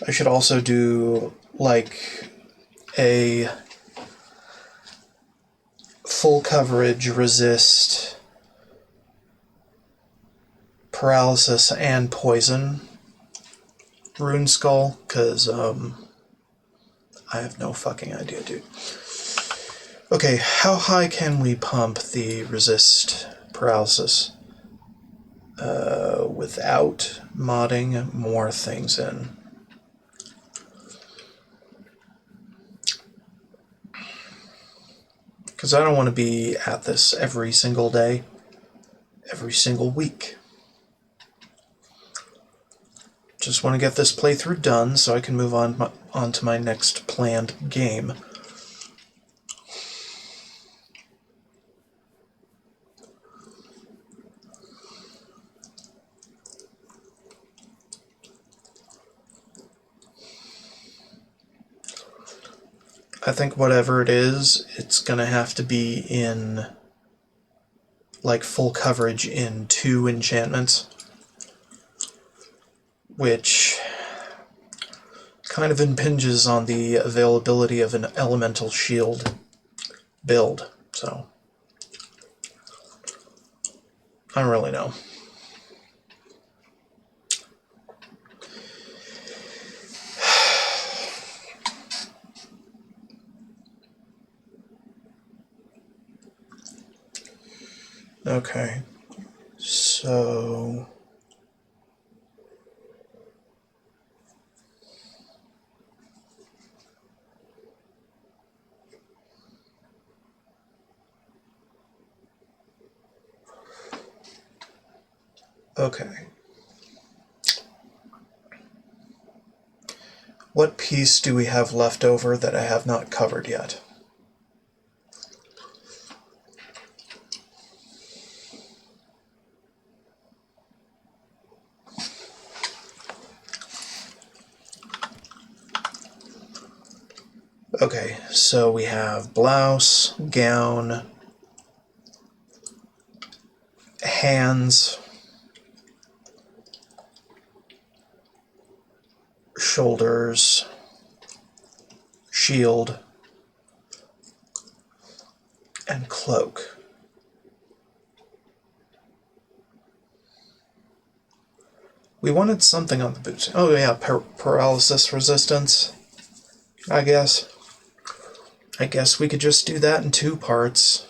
S1: I should also do like a full coverage resist paralysis and poison rune skull, because I have no fucking idea, dude. Okay, how high can we pump the resist paralysis without modding more things in? Because I don't want to be at this every single day, every single week. Just want to get this playthrough done so I can move on to my next planned game. I think whatever it is, it's gonna have to be in like full coverage in 2 enchantments, which kind of impinges on the availability of an elemental shield build, so I don't really know. Okay, so okay. What piece do we have left over that I have not covered yet? Okay, so we have blouse, gown, hands, shoulders, shield, and cloak. We wanted something on the boots. Oh yeah, paralysis resistance, I guess. I guess we could just do that in 2 parts.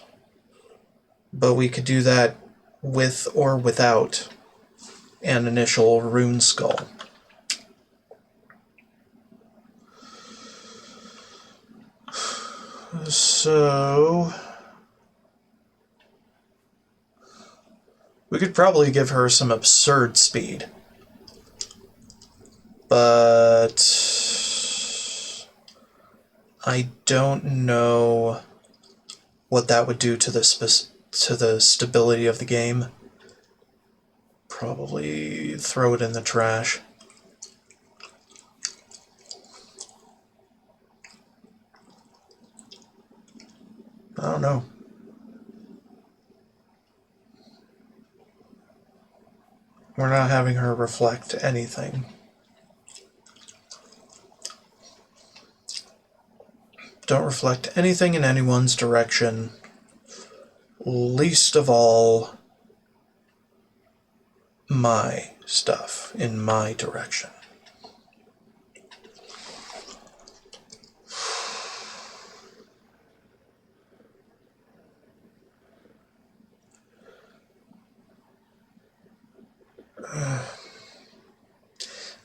S1: But we could do that with or without an initial rune skull. So we could probably give her some absurd speed. But I don't know what that would do to the stability of the game. Probably throw it in the trash. I don't know. We're not having her reflect anything. Don't reflect anything in anyone's direction. Least of all, my stuff in my direction.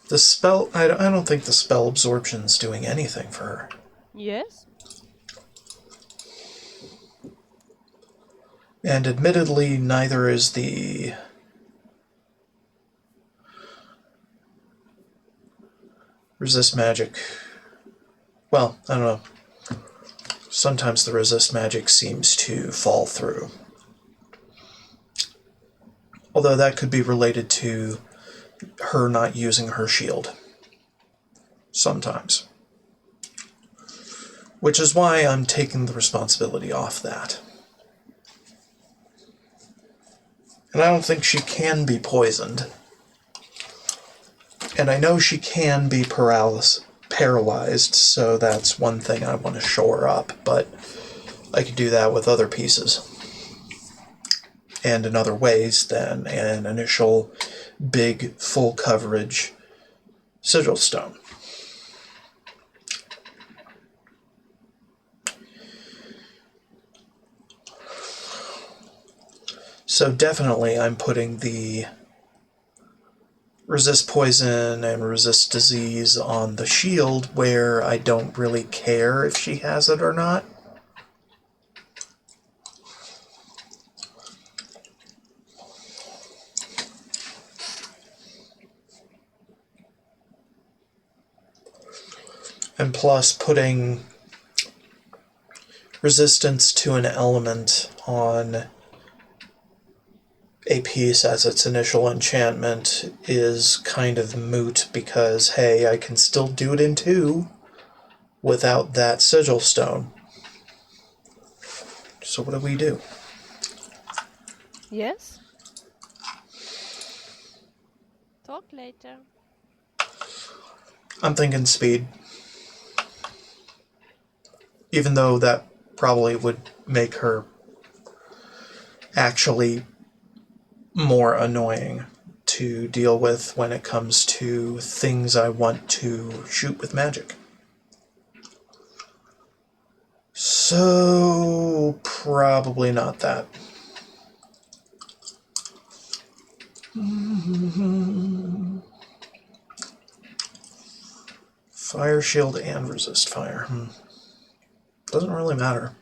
S1: The spell, I don't think the spell absorption's doing anything for her.
S2: Yes?
S1: And admittedly, neither is the resist magic. Well, I don't know. Sometimes the resist magic seems to fall through. Although that could be related to her not using her shield. Sometimes. Which is why I'm taking the responsibility off that. And I don't think she can be poisoned. And I know she can be paralyzed, so that's one thing I want to shore up, but I could do that with other pieces. And in other ways than an initial big, full coverage sigil stone. So definitely I'm putting the resist poison and resist disease on the shield where I don't really care if she has it or not. And plus, putting resistance to an element on a piece as its initial enchantment is kind of moot because, hey, I can still do it in 2 without that sigil stone. So what do we do?
S2: Yes? Talk later.
S1: I'm thinking speed. Even though that probably would make her actually more annoying to deal with when it comes to things I want to shoot with magic. So, probably not that. Fire shield and resist fire. Doesn't really matter.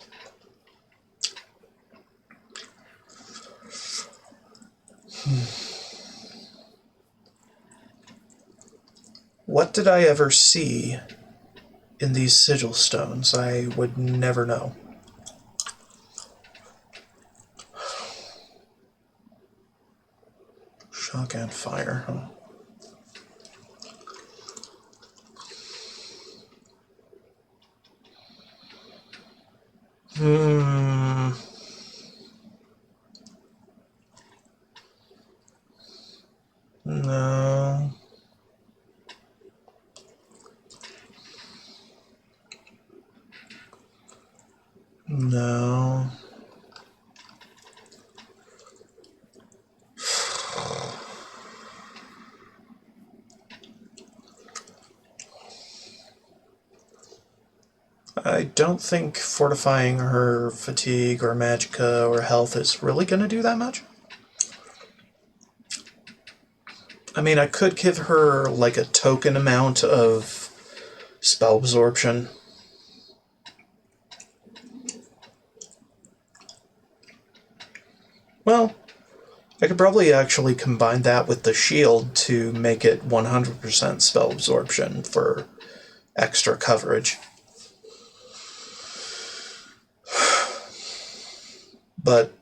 S1: What did I ever see in these sigil stones? I would never know. Shock and fire, huh? No. No. I don't think fortifying her fatigue or magicka or health is really going to do that much. I mean, I could give her like a token amount of spell absorption. Well, I could probably actually combine that with the shield to make it 100% spell absorption for extra coverage. But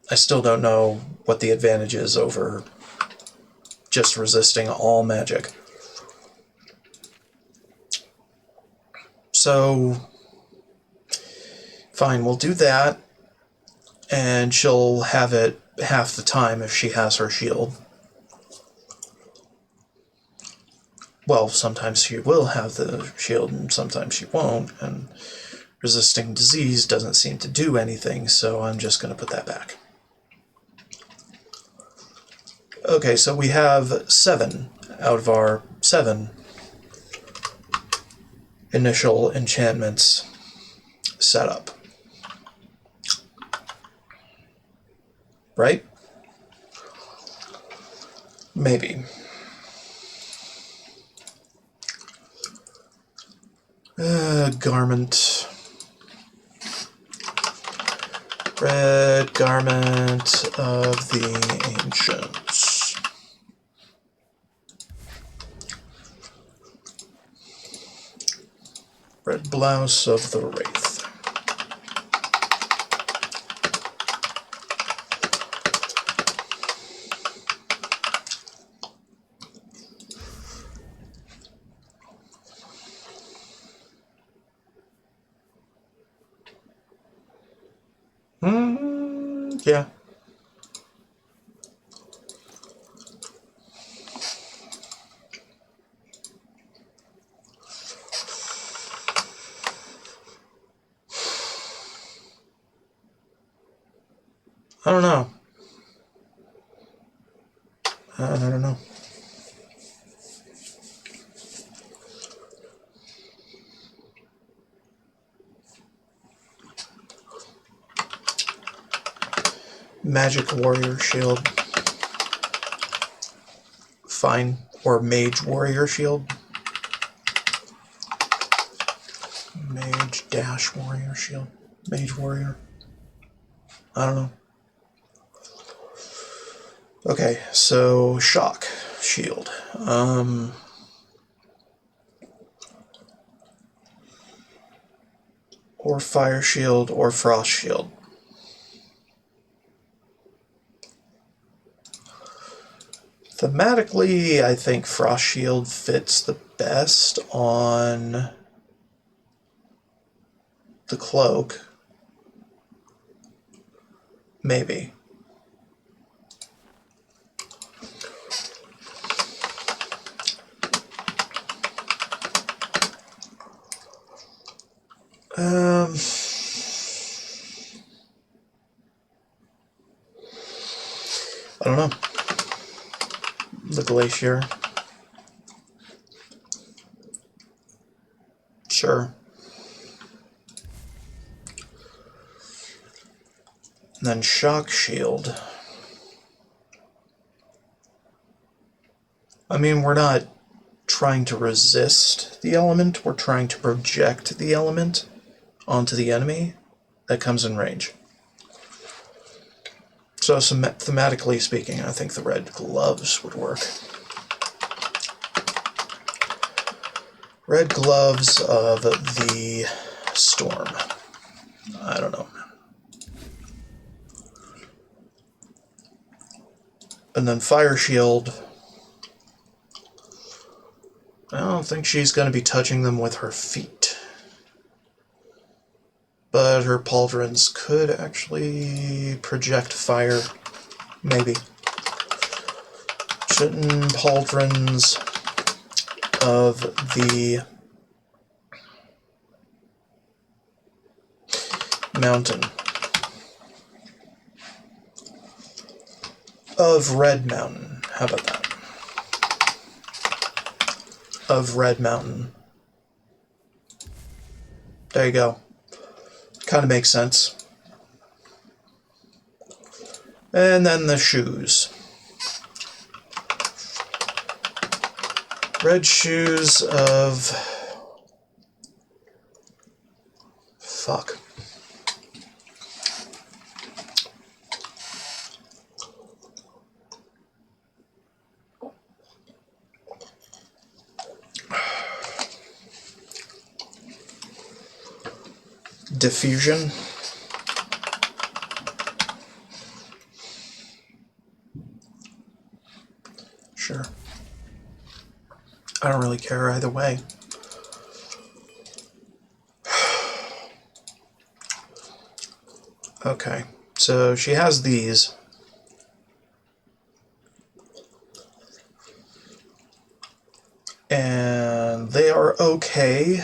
S1: I still don't know what the advantage is over just resisting all magic. So, fine, we'll do that, and she'll have it half the time if she has her shield. Well, sometimes she will have the shield, and sometimes she won't, and resisting disease doesn't seem to do anything, so I'm just going to put that back. Okay, so we have 7 out of our 7 initial enchantments set up. Right? Maybe. Garment. Red garment of the ancients. Red blouse of the wraith. Yeah. I don't know. I don't know. Magic warrior shield. Fine. Or mage warrior shield. Mage dash warrior shield. Mage warrior. I don't know. Okay, so shock shield. or fire shield, or frost shield. Thematically, I think frost shield fits the best on the cloak. Maybe. I don't know. The glacier. Sure. And then shock shield. I mean, we're not trying to resist the element, we're trying to project the element onto the enemy that comes in range. So thematically speaking, I think the red gloves would work. Red gloves of the storm. I don't know. And then fire shield. I don't think she's going to be touching them with her feet. But her pauldrons could actually project fire. Maybe. Chitin pauldrons of the mountain. Of Red Mountain. How about that? Of Red Mountain. There you go. Kind of makes sense. And then the shoes. Red shoes of... Fuck. Diffusion. Sure. I don't really care either way. Okay, so she has these. And they are okay,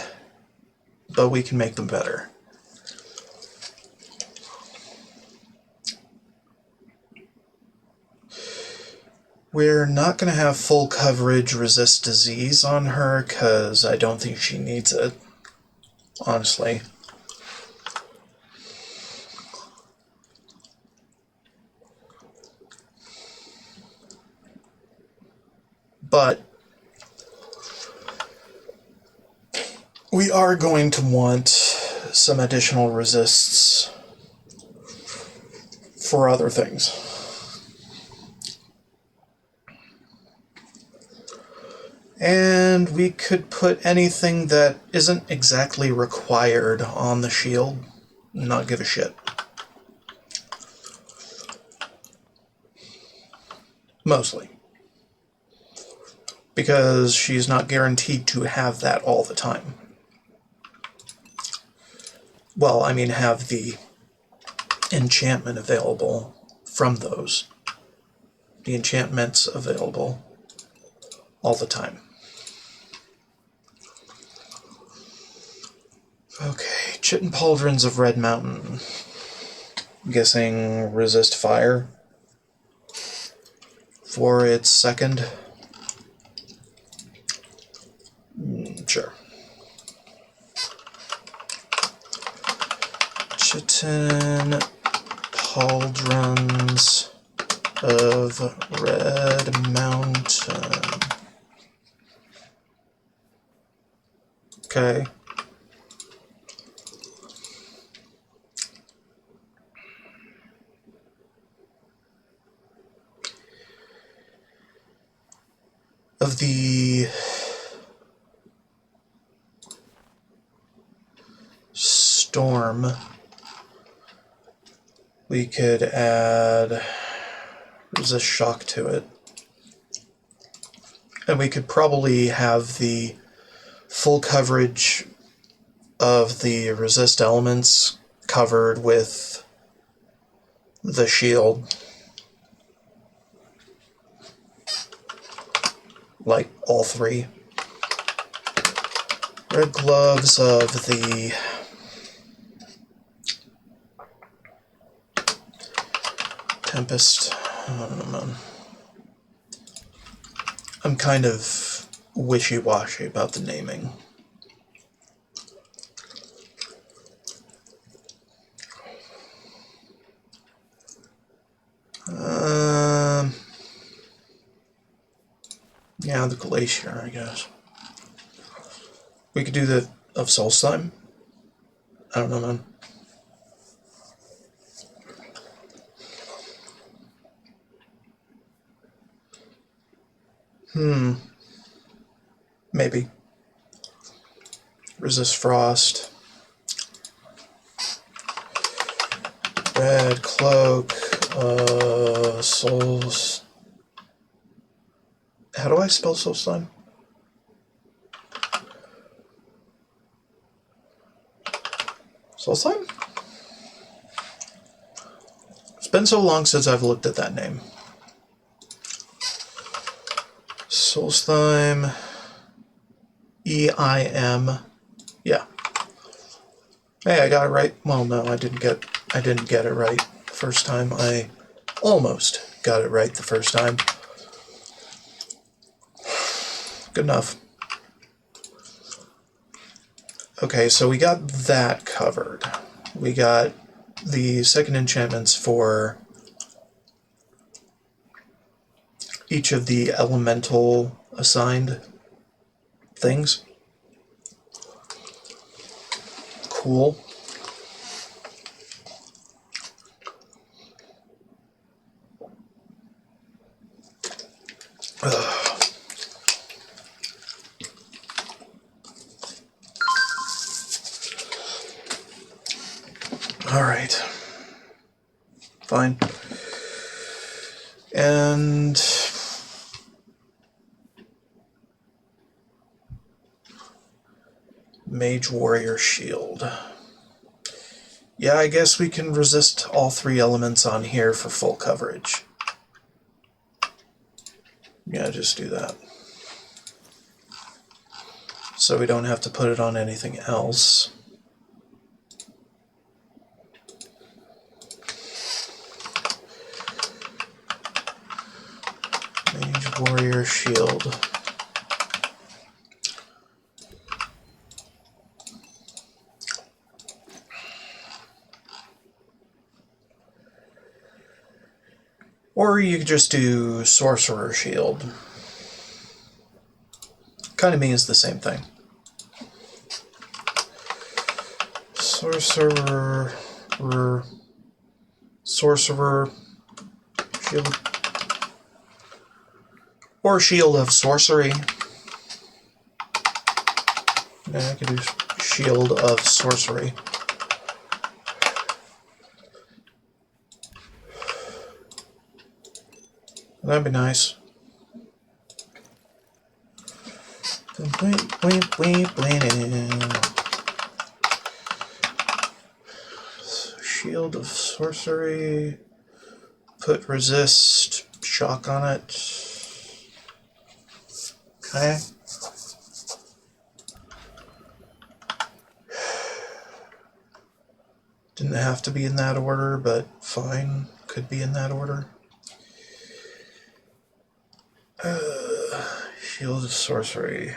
S1: but we can make them better. We're not going to have full coverage resist disease on her, because I don't think she needs it, honestly. But we are going to want some additional resists for other things. And we could put anything that isn't exactly required on the shield, not give a shit. Mostly. Because she's not guaranteed to have that all the time. Well, I mean, have the enchantment available from those. The enchantments available all the time. Okay, Chitin Pauldrons of Red Mountain. I'm guessing resist fire for its second. Sure. Chitin Pauldrons of Red Mountain. Okay. Of the storm, we could add resist shock to it. And we could probably have the full coverage of the resist elements covered with the shield. Like all three. Red gloves of the Tempest. I'm kind of wishy-washy about the naming. Yeah, the Glacier, I guess. We could do the of Soul Slime. I don't know, man. Maybe. Resist Frost. Red Cloak. Souls. How do I spell Soul Slime? Soul Slime? It's been so long since I've looked at that name. Soul Slime. E-I-M. Yeah. Hey, I got it right. Well, no, I didn't get it right the first time. I almost got it right the first time. Good enough. Okay, so we got that covered. We got the second enchantments for each of the elemental assigned things. Cool. All right. Fine. And Mage Warrior Shield. Yeah, I guess we can resist all three elements on here for full coverage. Yeah, just do that. So we don't have to put it on anything else. Mage Warrior Shield. Or you could just do Sorcerer Shield. Kind of means the same thing. Sorcerer Shield. Or Shield of Sorcery. Yeah, I could do Shield of Sorcery. That'd be nice. Shield of Sorcery. Put resist shock on it. Okay. Didn't have to be in that order, but fine. Could be in that order. Shield of Sorcery.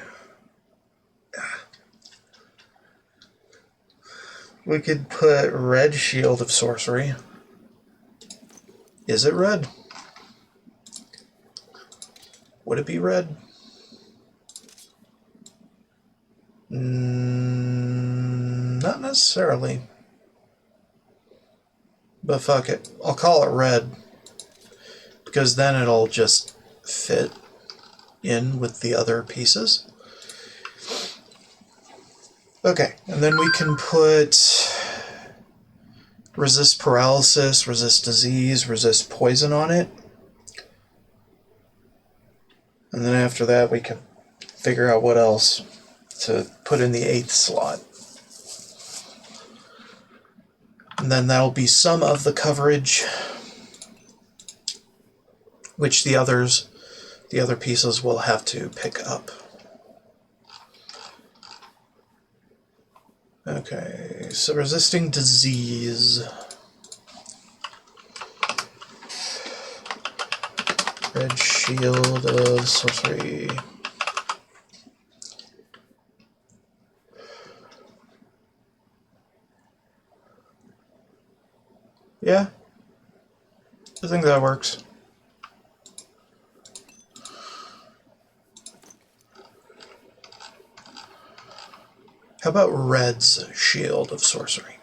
S1: We could put red Shield of Sorcery. Is it red? Would it be red? Not necessarily. But fuck it. I'll call it red. Because then it'll just fit in with the other pieces. Okay, and then we can put resist paralysis, resist disease, resist poison on it. And then after that, we can figure out what else to put in the 8th slot. And then that'll be some of the coverage, which the other pieces will have to pick up. Okay, so resisting disease. Red shield of sorcery. Yeah, I think that works. How about Red's shield of sorcery?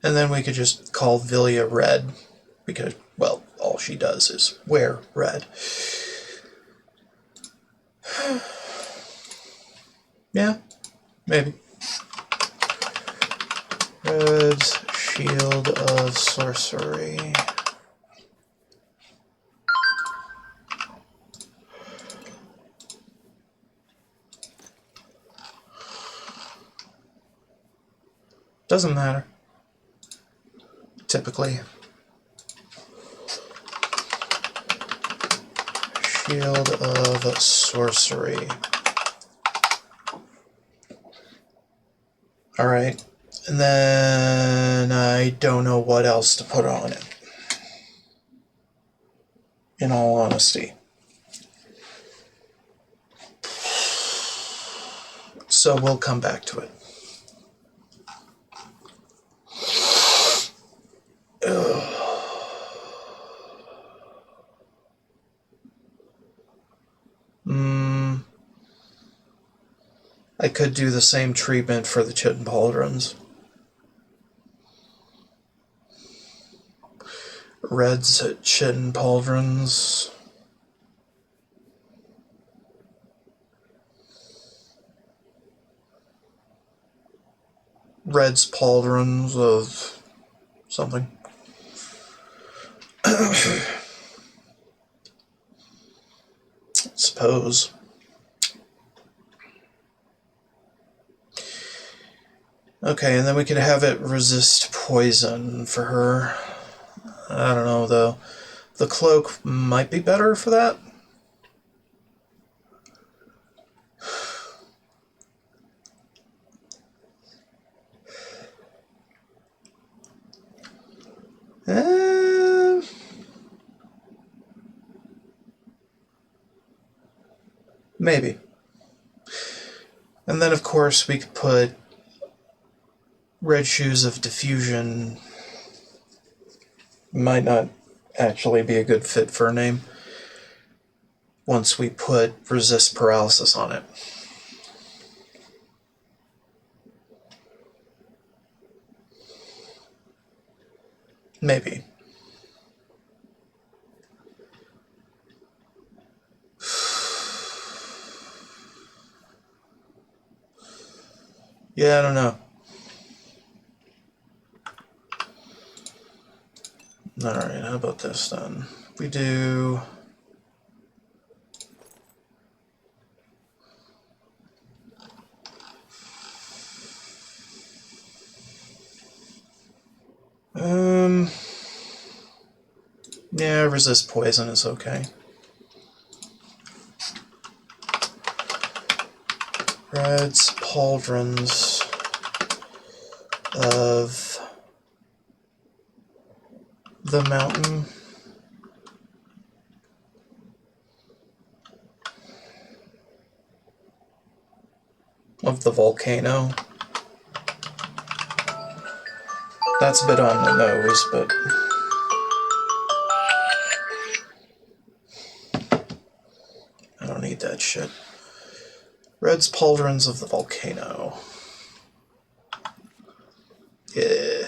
S1: And then we could just call Vilja Red, because, well, all she does is wear red. Yeah, maybe. Red's shield of sorcery. Doesn't matter. Typically. Shield of sorcery. Alright. And then I don't know what else to put on it. In all honesty. So we'll come back to it. I could do the same treatment for the chitin pauldrons. Red's chitin pauldrons. Red's pauldrons of something. Suppose. Okay, and then we could have it resist poison for her. I don't know, though. The cloak might be better for that. Maybe. And then, of course, we could put Red Shoes of Diffusion. Might not actually be a good fit for a name once we put Resist Paralysis on it. Maybe. Yeah, I don't know. Alright, how about this then? We do... Yeah, resist poison is okay. Red's pauldrons of the mountain. Of the volcano. That's a bit on the nose, but... I don't need that shit. Red's pauldrons of the volcano. Yeah.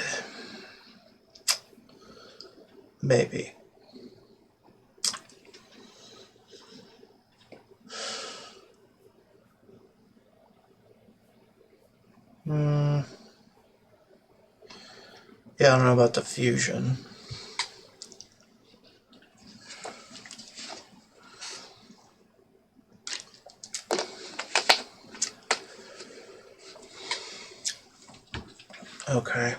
S1: Maybe. Yeah, I don't know about diffusion. Okay.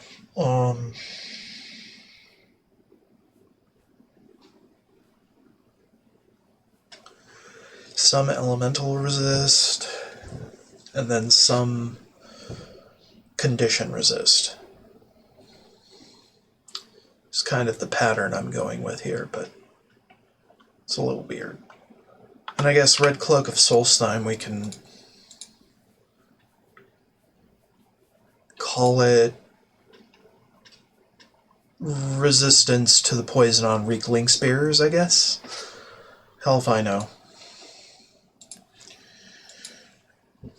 S1: Some elemental resist, and then some condition resist. It's kind of the pattern I'm going with here, but it's a little weird. And I guess Red Cloak of Solstheim, we can call it resistance to the poison on Reekling Spears, I guess? Hell if I know.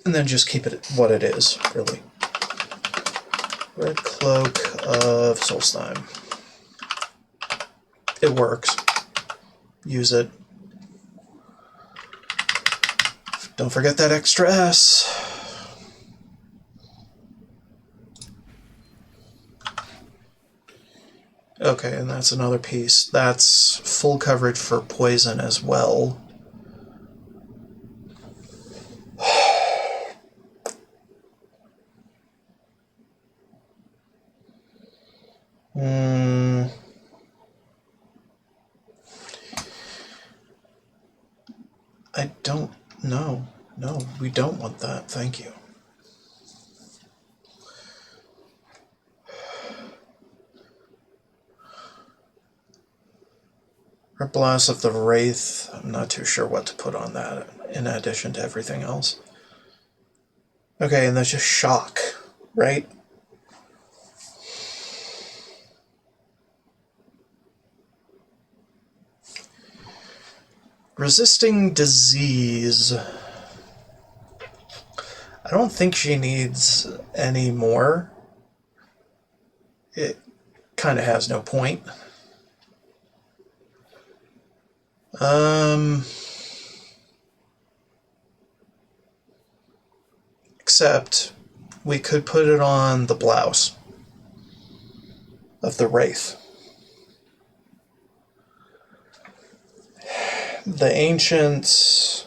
S1: And then just keep it what it is, really. Red Cloak of Solstheim. It works. Use it. Don't forget that extra S. Okay, and that's another piece. That's full coverage for poison as well. I don't know. No, we don't want that. Thank you. Red Blast of the Wraith. I'm not too sure what to put on that in addition to everything else. Okay, and that's just shock, right? Resisting disease. I don't think she needs any more. It kind of has no point. Except we could put it on the blouse of the Wraith. The Ancients,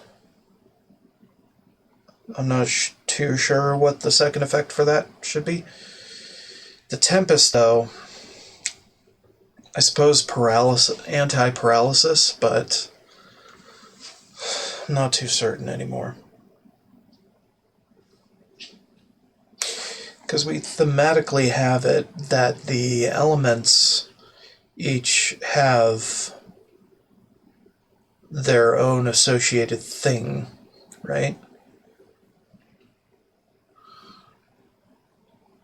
S1: I'm not too sure what the second effect for that should be. The Tempest, though, I suppose paralysis, anti-paralysis, but I'm not too certain anymore. Because we thematically have it that the elements each have their own associated thing, right?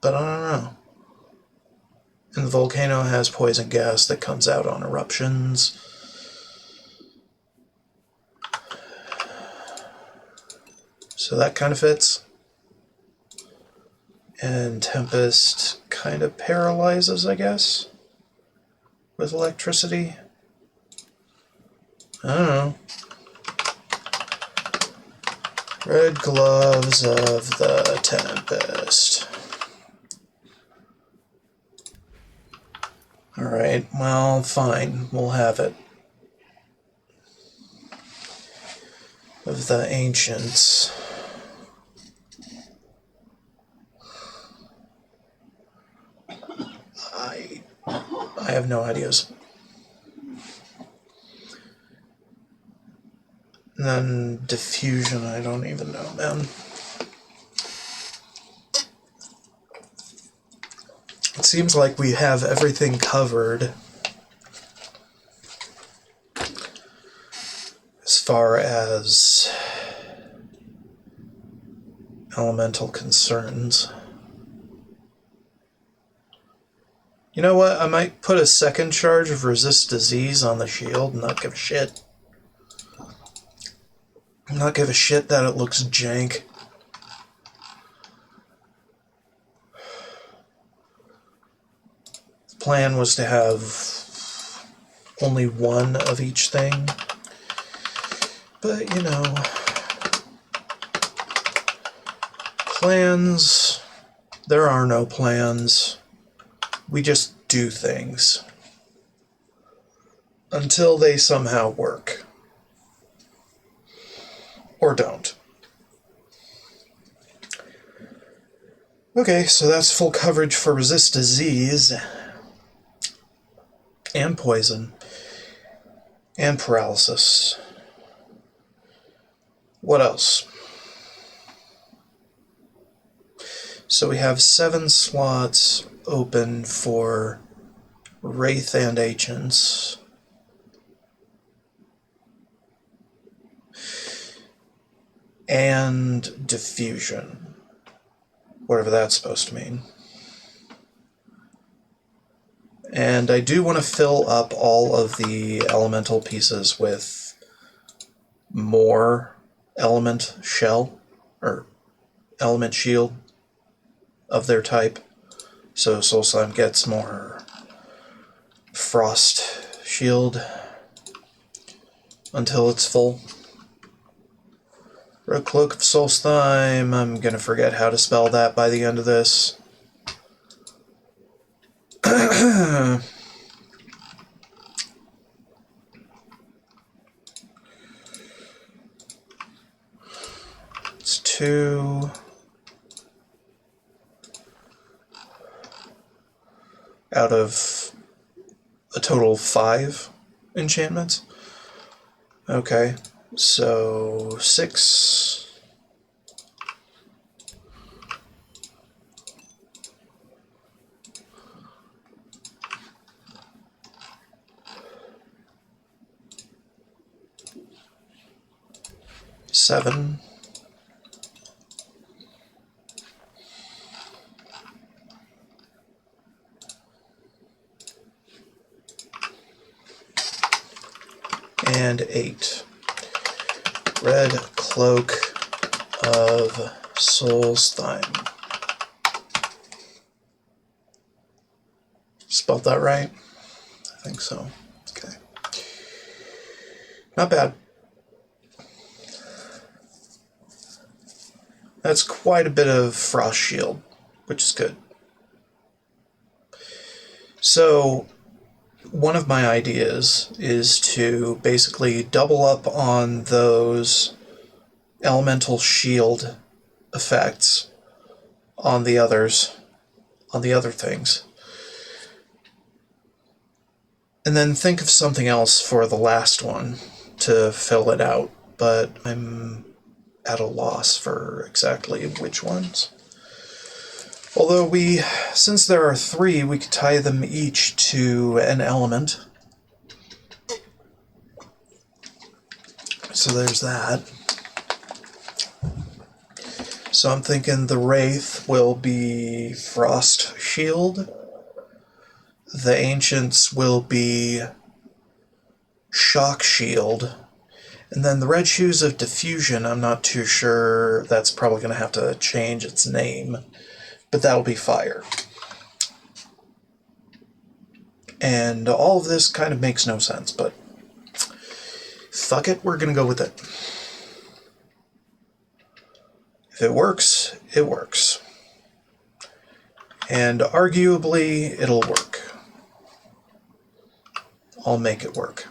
S1: But I don't know. And the volcano has poison gas that comes out on eruptions. So that kind of fits. And Tempest kind of paralyzes, I guess, with electricity. I don't know. Red Gloves of the Tempest. Alright, well, fine. We'll have it. Of the Ancients. I have no ideas. And then diffusion, I don't even know, man. It seems like we have everything covered as far as elemental concerns. You know what? I might put a second charge of resist disease on the shield and not give a shit. Not give a shit that it looks jank. The plan was to have only one of each thing. But, you know, plans, there are no plans. We just do things until they somehow work. Or don't. Okay, so that's full coverage for resist disease, and poison, and paralysis. What else? So we have 7 slots open for Wraith and Ancients. And Diffusion. Whatever that's supposed to mean. And I do want to fill up all of the elemental pieces with more element shell, or element shield of their type. So Soul Slime gets more frost shield until it's full. Red Cloak of Soul Slime, I'm gonna forget how to spell that by the end of this. It's 2 out of a total of 5 enchantments. Okay, so 6. Seven. And 8. Red Cloak of Soul Slime. Spelled that right? I think so. Okay. Not bad. That's quite a bit of frost shield, which is good. So, one of my ideas is to basically double up on those elemental shield effects on the others, on the other things. And then think of something else for the last one to fill it out, but I'm at a loss for exactly which ones. Although since there are 3, we could tie them each to an element. So there's that. So I'm thinking the Wraith will be Frost Shield. The Ancients will be Shock Shield. And then the Red Shoes of Diffusion, I'm not too sure. That's probably going to have to change its name. But that'll be fire. And all of this kind of makes no sense, but fuck it, we're going to go with it. If it works, it works. And arguably, it'll work. I'll make it work.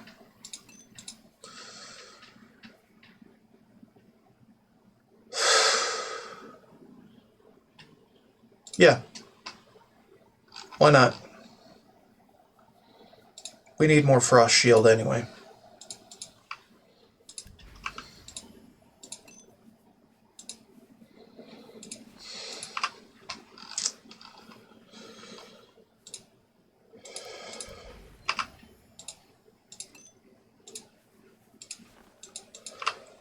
S1: Yeah. Why not? We need more frost shield anyway.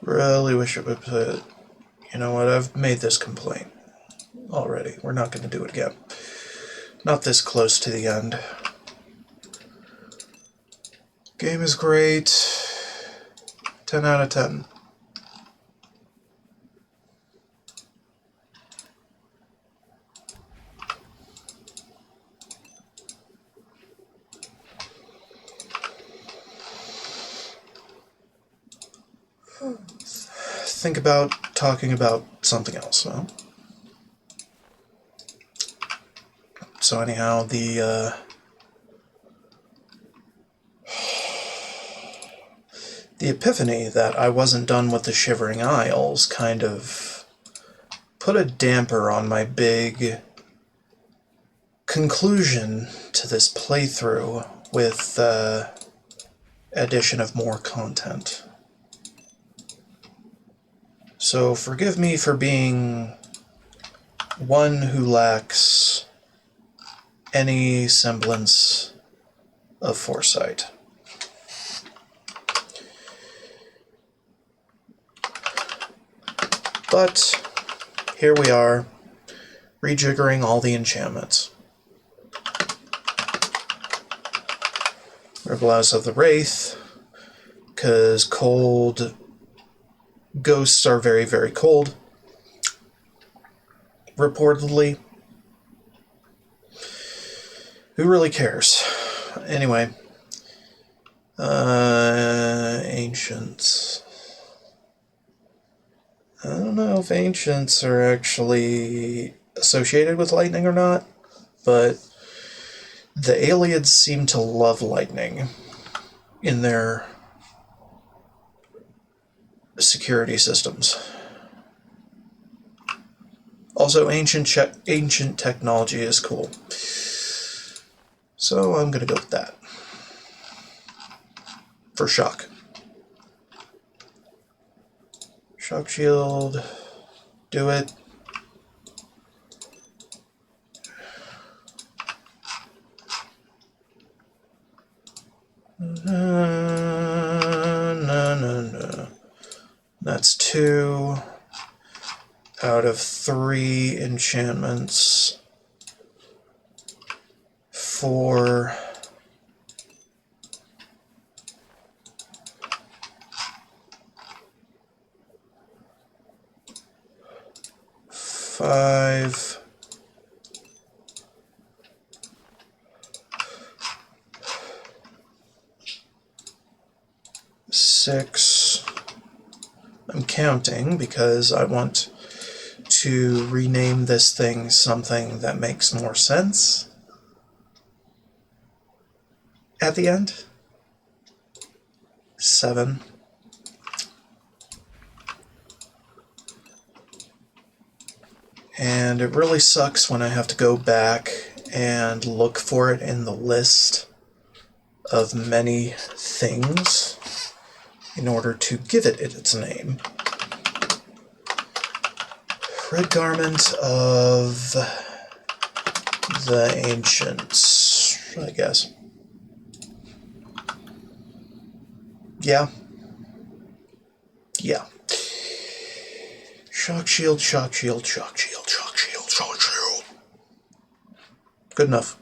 S1: Really wish it would put... You know what, I've made this complaint already. We're not going to do it again. Not this close to the end. Game is great. 10 out of 10. Think about talking about something else, huh? So anyhow, the the epiphany that I wasn't done with the Shivering Isles kind of put a damper on my big conclusion to this playthrough with the addition of more content. So forgive me for being one who lacks any semblance of foresight. But here we are, rejiggering all the enchantments. Blouse of the Wraith, because cold ghosts are very, very cold, reportedly. Who really cares? Anyway, ancients. I don't know if ancients are actually associated with lightning or not, but the aliens seem to love lightning in their security systems. Also, ancient technology is cool. So I'm going to go with that. For shock. Shock shield. Do it. No. That's 2 out of 3 enchantments. 4. 5. 6. I'm counting because I want to rename this thing something that makes more sense at the end. 7. And it really sucks when I have to go back and look for it in the list of many things in order to give it its name. Red Garment of the Ancients, I guess. Yeah. Shock shield. Good enough.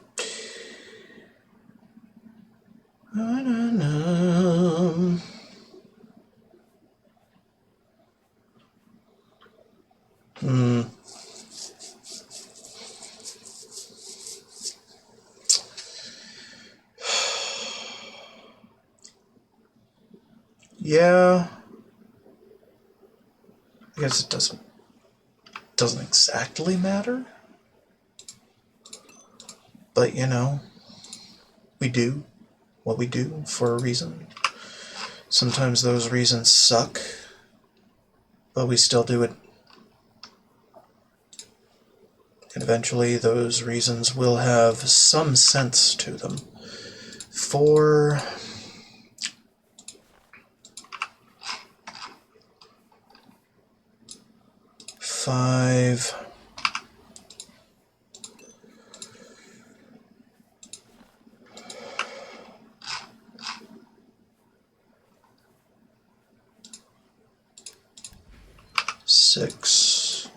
S1: Yeah. I guess it doesn't exactly matter. But you know, we do what we do for a reason. Sometimes those reasons suck, but we still do it. And eventually those reasons will have some sense to them. 4. 5. 6.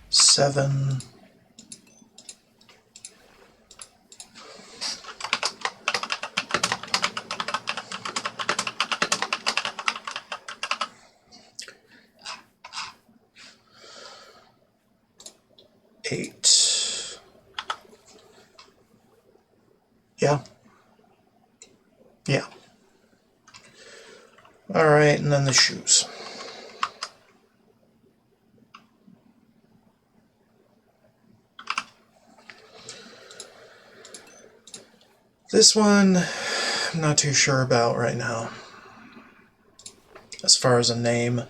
S1: 7. 8. Yeah. Alright, and then the shoes. This one, I'm not too sure about right now, as far as a name.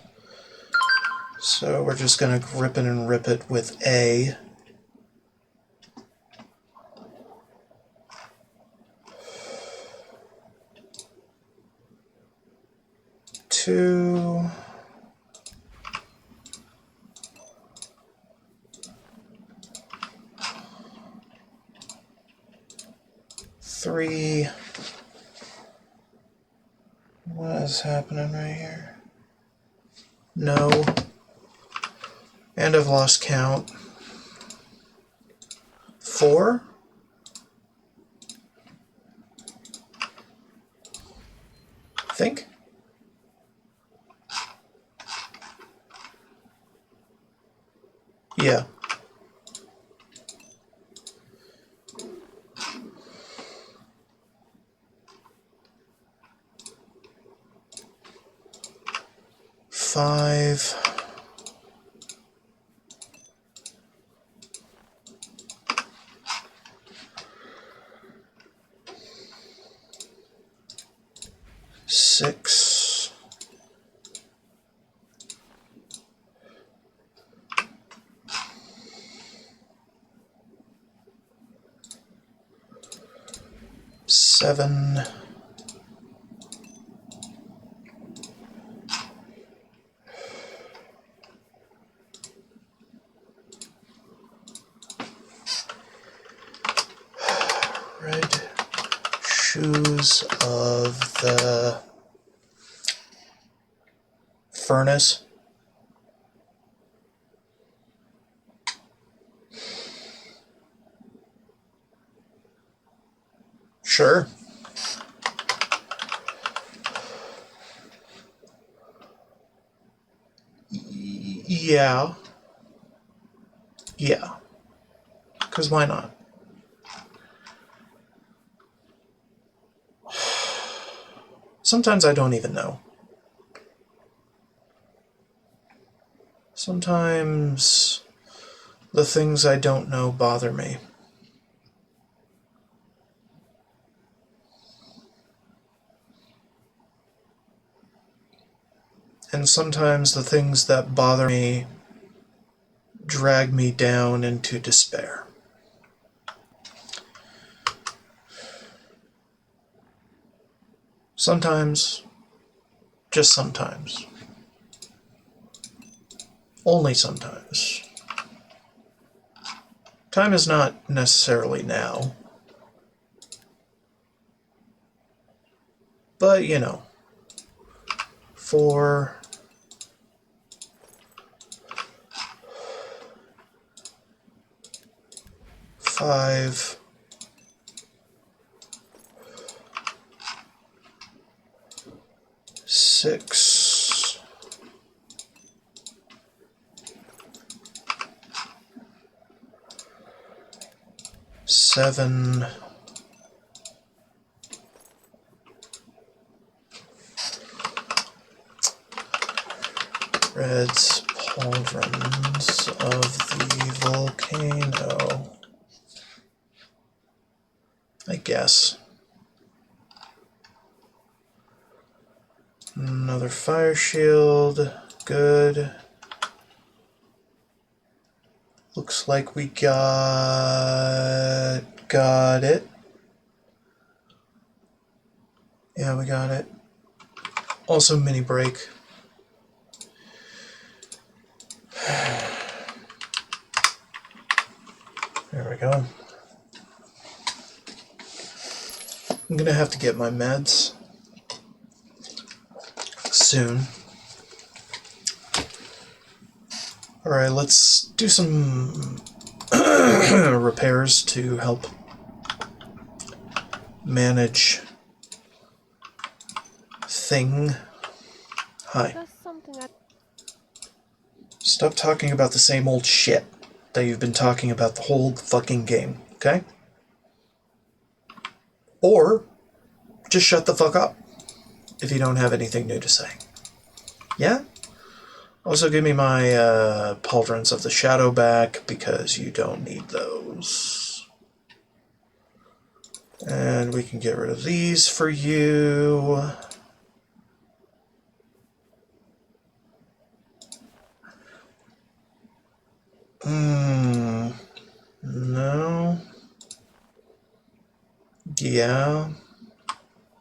S1: So we're just going to grip it and rip it with A. Two. Three. What is happening right here? No. And I've lost count. 4? I think. Yeah. Five. Six. Seven. Red shoes of the furnace. Sure. Yeah. Yeah. Because why not? Sometimes I don't even know. Sometimes the things I don't know bother me. And sometimes the things that bother me drag me down into despair. Sometimes, just sometimes. Only sometimes. Time is not necessarily now. But, you know, 4, 5, 6, 7, 'Red's pauldrons of the volcano. I guess. Another fire shield. Good. Looks like we got it. Yeah, we got it. Also mini break. There we go. I'm gonna have to get my meds soon. Alright, let's do some repairs to help manage thing. Hi.
S2: There's something I
S1: Stop talking about the same old shit that you've been talking about the whole fucking game, okay? Or just shut the fuck up if you don't have anything new to say. Yeah? Also give me my pauldrons of the shadow back because you don't need those. And we can get rid of these for you. No. Yeah.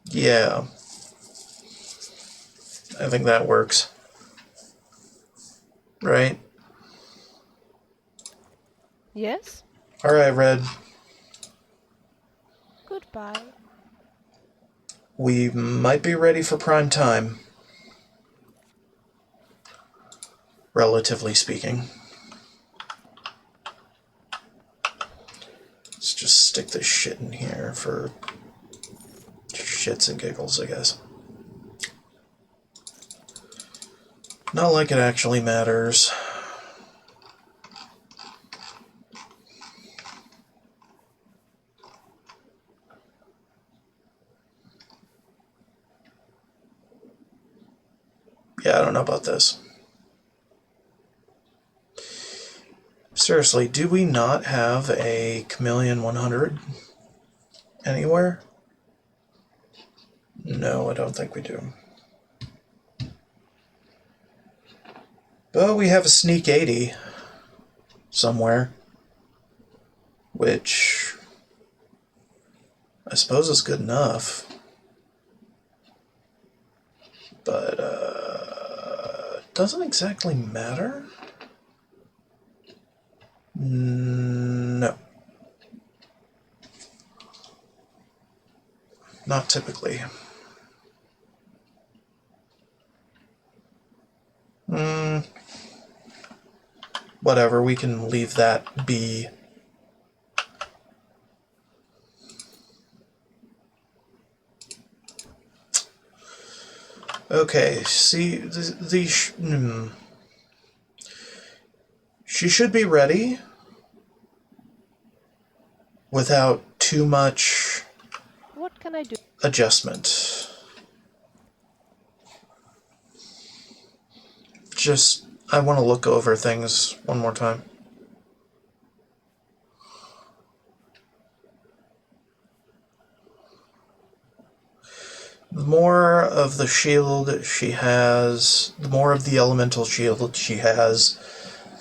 S1: Yeah. I think that works. Right?
S2: Yes?
S1: Alright, Red.
S2: Goodbye.
S1: We might be ready for prime time. Relatively speaking. Let's just stick this shit in here for shits and giggles, I guess. Not like it actually matters. Yeah, I don't know about this. Seriously, do we not have a Chameleon 100 anywhere? No, I don't think we do. But we have a Sneak 80 somewhere, which I suppose is good enough. But, doesn't exactly matter. No. Not typically. Whatever, we can leave that be. Okay, see, she should be ready without too much
S2: What can I do?
S1: adjustment. Just, I want to look over things one more time. The more of the shield she has, the more of the elemental shield she has,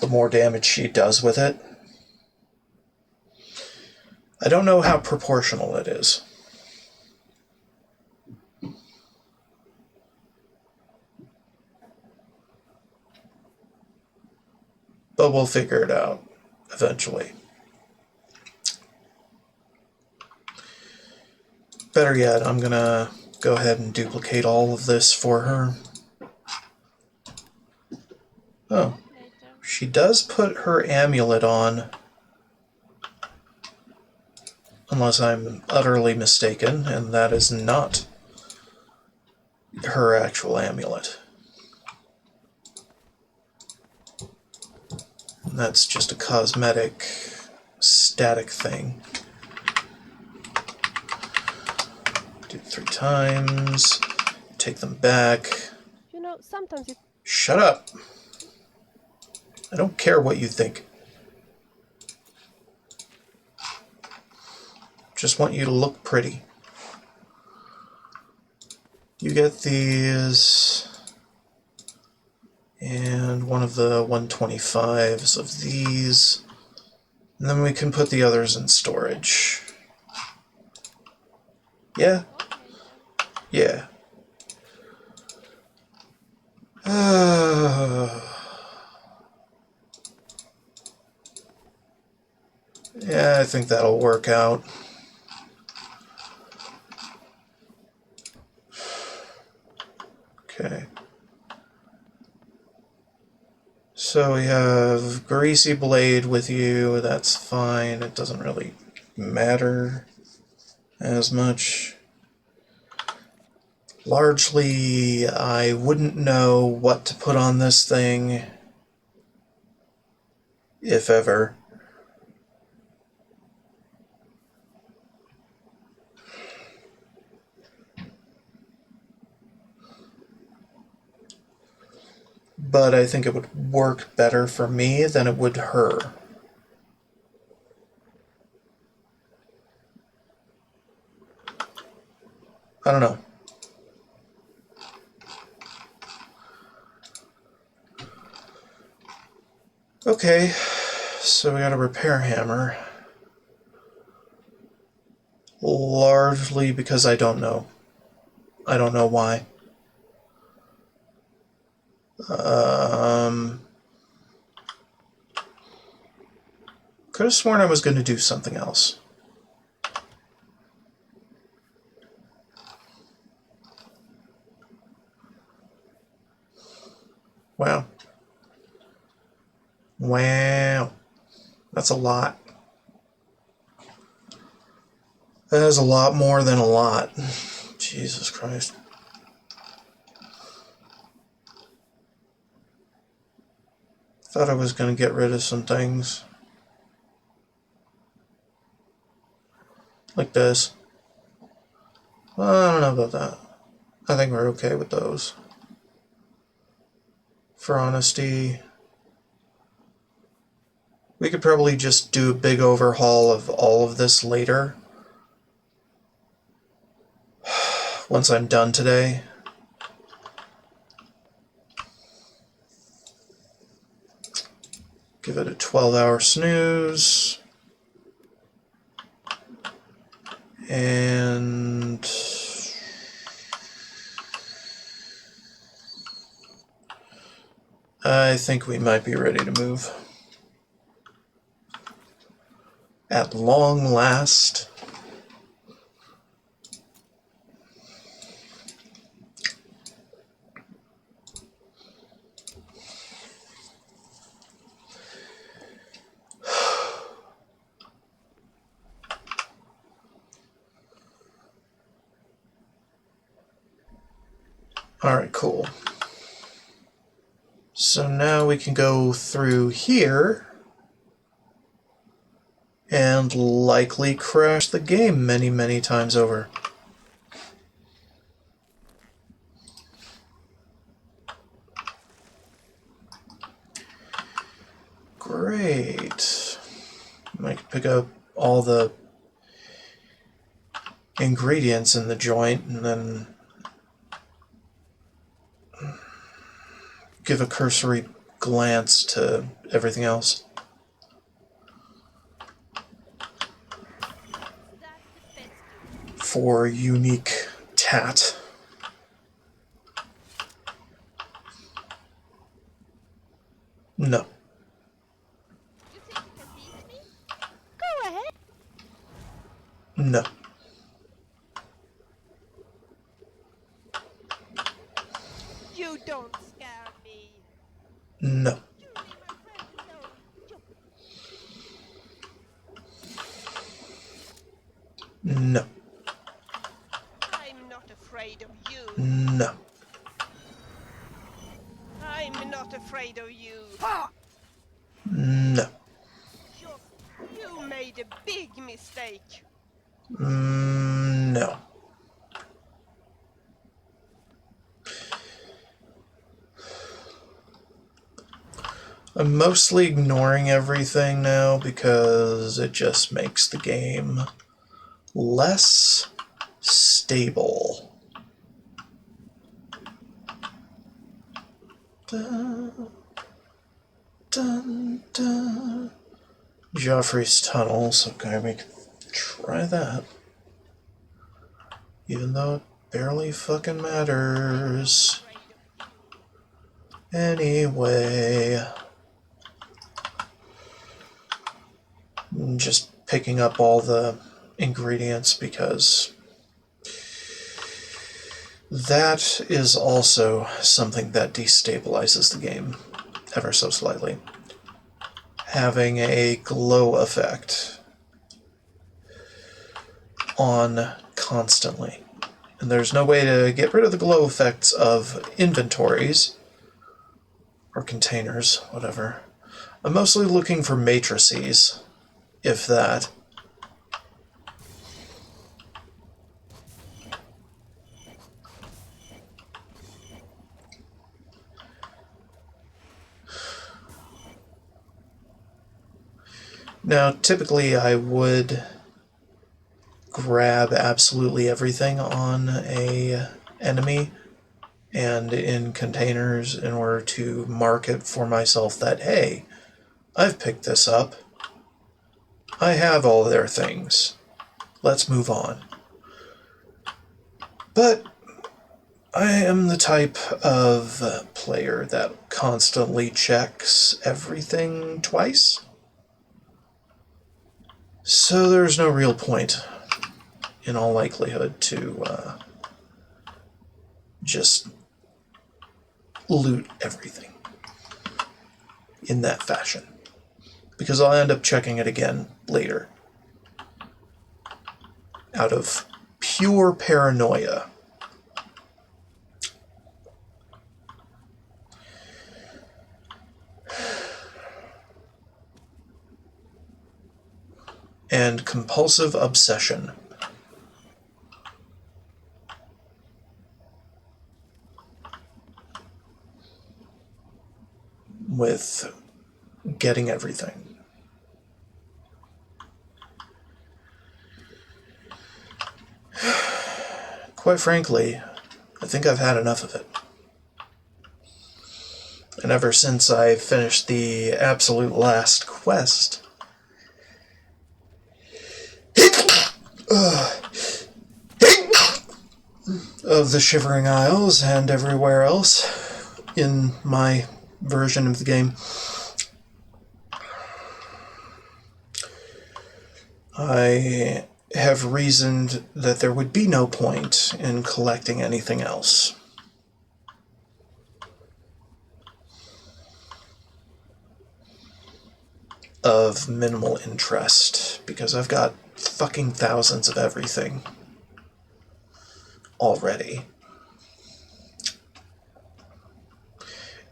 S1: the more damage she does with it. I don't know how proportional it is. But we'll figure it out eventually. Better yet, I'm gonna go ahead and duplicate all of this for her. Oh,
S2: Later.
S1: she does put her amulet on, unless I'm utterly mistaken, and that is not her actual amulet. And that's just a cosmetic, static thing. Do it 3 times, take them back.
S2: You know, sometimes it...
S1: Shut up! I don't care what you think. Just want you to look pretty. You get these, and one of the 125s of these, and then we can put the others in storage. Yeah? Yeah. Yeah, I think that'll work out. Okay. So we have Greasy Blade with you, that's fine, it doesn't really matter as much. Largely, I wouldn't know what to put on this thing, if ever. But I think it would work better for me than it would her. I don't know. Okay, so we got a repair hammer. Largely because I don't know. I don't know why. Could have sworn I was going to do something else. Wow. Wow. That's a lot. That is a lot more than a lot. Jesus Christ. Thought I was going to get rid of some things. Like this. Well, I don't know about that. I think we're okay with those. For honesty, we could probably just do a big overhaul of all of this later. Once I'm done today. Give it a 12-hour snooze. And I think we might be ready to move. At long last. Alright, cool. So now we can go through here and likely crash the game many, many times over. Great. I can pick up all the ingredients in the joint and then give a cursory glance to everything else. For unique tat. No.
S3: You think you can beat me?
S2: Go ahead.
S1: No.
S3: You don't scare me.
S1: No.
S3: You leave my friend alone.
S1: No.
S3: I'm not afraid of you.
S1: No.
S3: I'm not afraid of you.
S1: No.
S3: You made a big mistake.
S1: No. I'm mostly ignoring everything now because it just makes the game less stable. Dun, dun, dun. Joffrey's tunnels. Okay, we can try that. Even though it barely fucking matters. Anyway. Just picking up all the ingredients because that is also something that destabilizes the game ever so slightly. Having a glow effect on constantly. And there's no way to get rid of the glow effects of inventories or containers, whatever. I'm mostly looking for matrices, if that. Now, typically I would grab absolutely everything on a enemy and in containers in order to mark it for myself that, hey, I've picked this up. I have all their things. Let's move on. But I am the type of player that constantly checks everything twice. So there's no real point, in all likelihood, to just loot everything in that fashion. Because I'll end up checking it again later. Out of pure paranoia. And compulsive obsession. With getting everything. Quite frankly, I think I've had enough of it. And ever since I finished the absolute last quest, of the Shivering Isles and everywhere else in my version of the game, I have reasoned that there would be no point in collecting anything else. Of minimal interest, because I've got fucking thousands of everything already.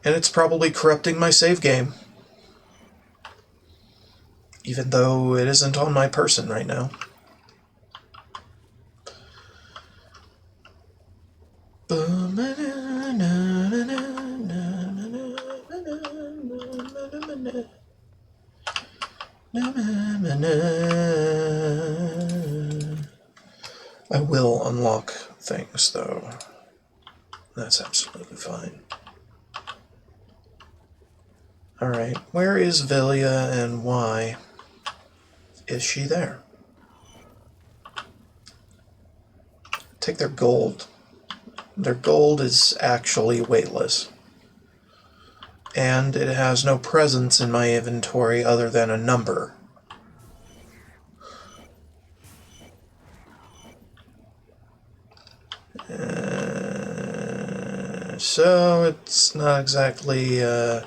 S1: And it's probably corrupting my save game. Even though it isn't on my person right now. I will unlock things, though. That's absolutely fine. Alright, where is Vilja and why is she there? Take their gold. Their gold is actually weightless. And it has no presence in my inventory other than a number. So it's not exactly a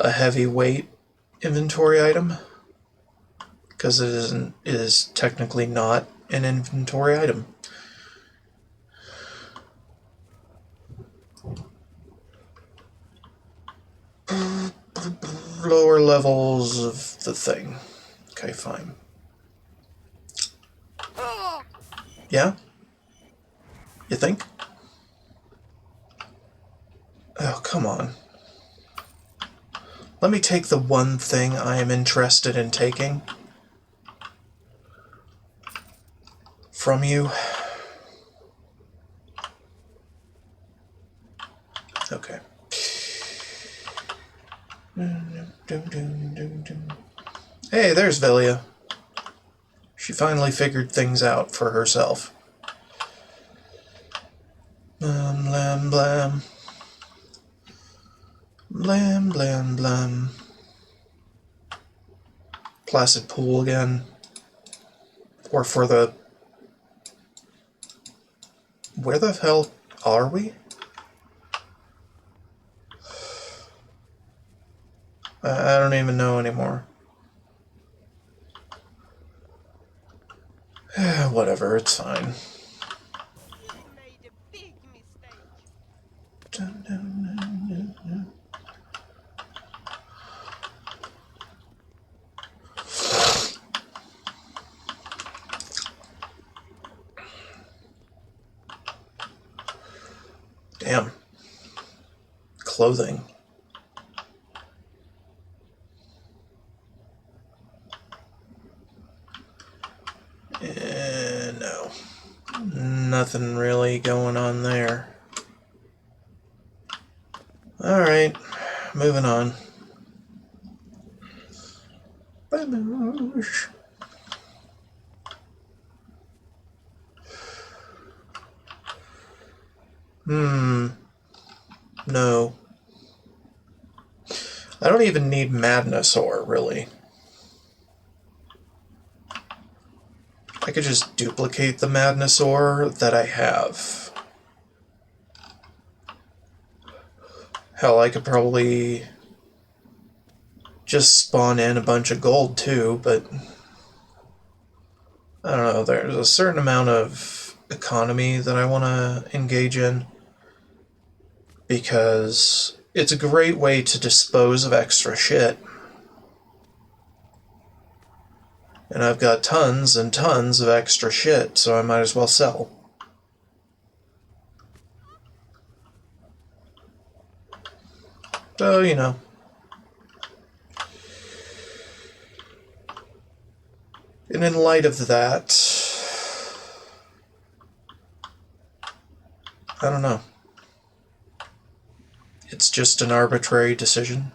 S1: heavyweight inventory item, because it is technically not an inventory item. Lower levels of the thing. Okay, fine. Yeah? You think? Oh, come on. Let me take the one thing I am interested in taking from you. Okay. Hey, there's Vilja. She finally figured things out for herself. Blam, blam, blam. Blam, blam, blam. Placid pool again. Or for the... Where the hell are we? I don't even know anymore. Whatever, it's fine.
S3: You made a big mistake.
S1: Damn. Clothing. nothing really going on there. Alright, moving on. Baboosh. No. I don't even need Madness Ore, really. I could just duplicate the Madness Ore that I have. Hell, I could probably just spawn in a bunch of gold too, but I don't know, there's a certain amount of economy that I want to engage in, because it's a great way to dispose of extra shit. And I've got tons and tons of extra shit, so I might as well sell. So, you know. And in light of that, I don't know. It's just an arbitrary decision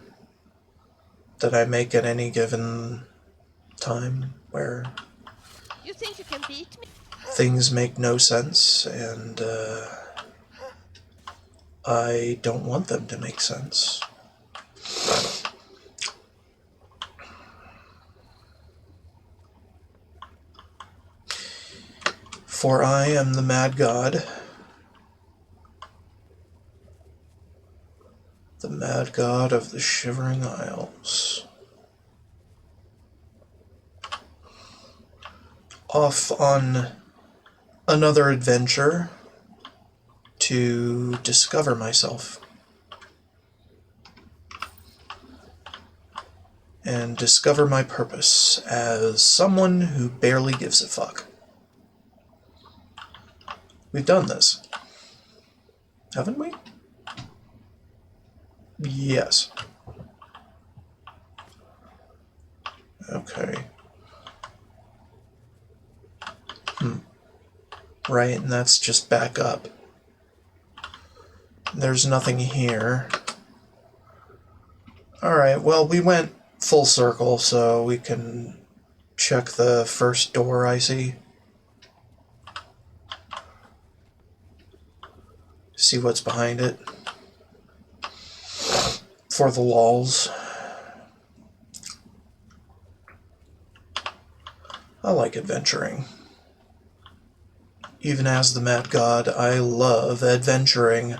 S1: that I make at any given time where
S3: You think you can beat me?
S1: things make no sense, and I don't want them to make sense. For I am the mad god, the mad god of the Shivering Isles. Off on another adventure to discover myself. And discover my purpose as someone who barely gives a fuck. We've done this, haven't we? Yes. Okay. Right, and that's just back up. There's nothing here. Alright, well, we went full circle, so we can check the first door I see. See what's behind it. For the lulz. I like adventuring. Even as the Mad God, I love adventuring.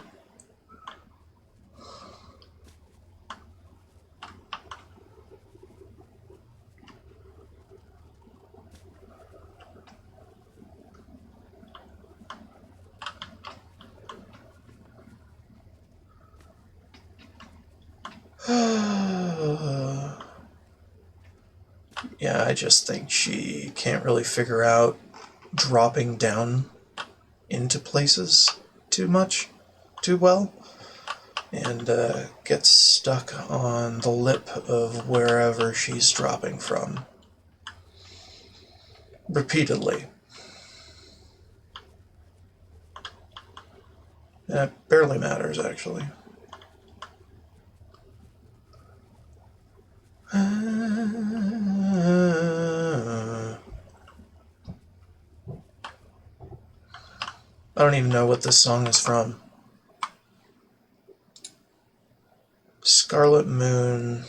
S1: Yeah, I just think she can't really figure out dropping down into places too well, and gets stuck on the lip of wherever she's dropping from. Repeatedly. It barely matters, actually. I don't even know what this song is from. Scarlet Moon,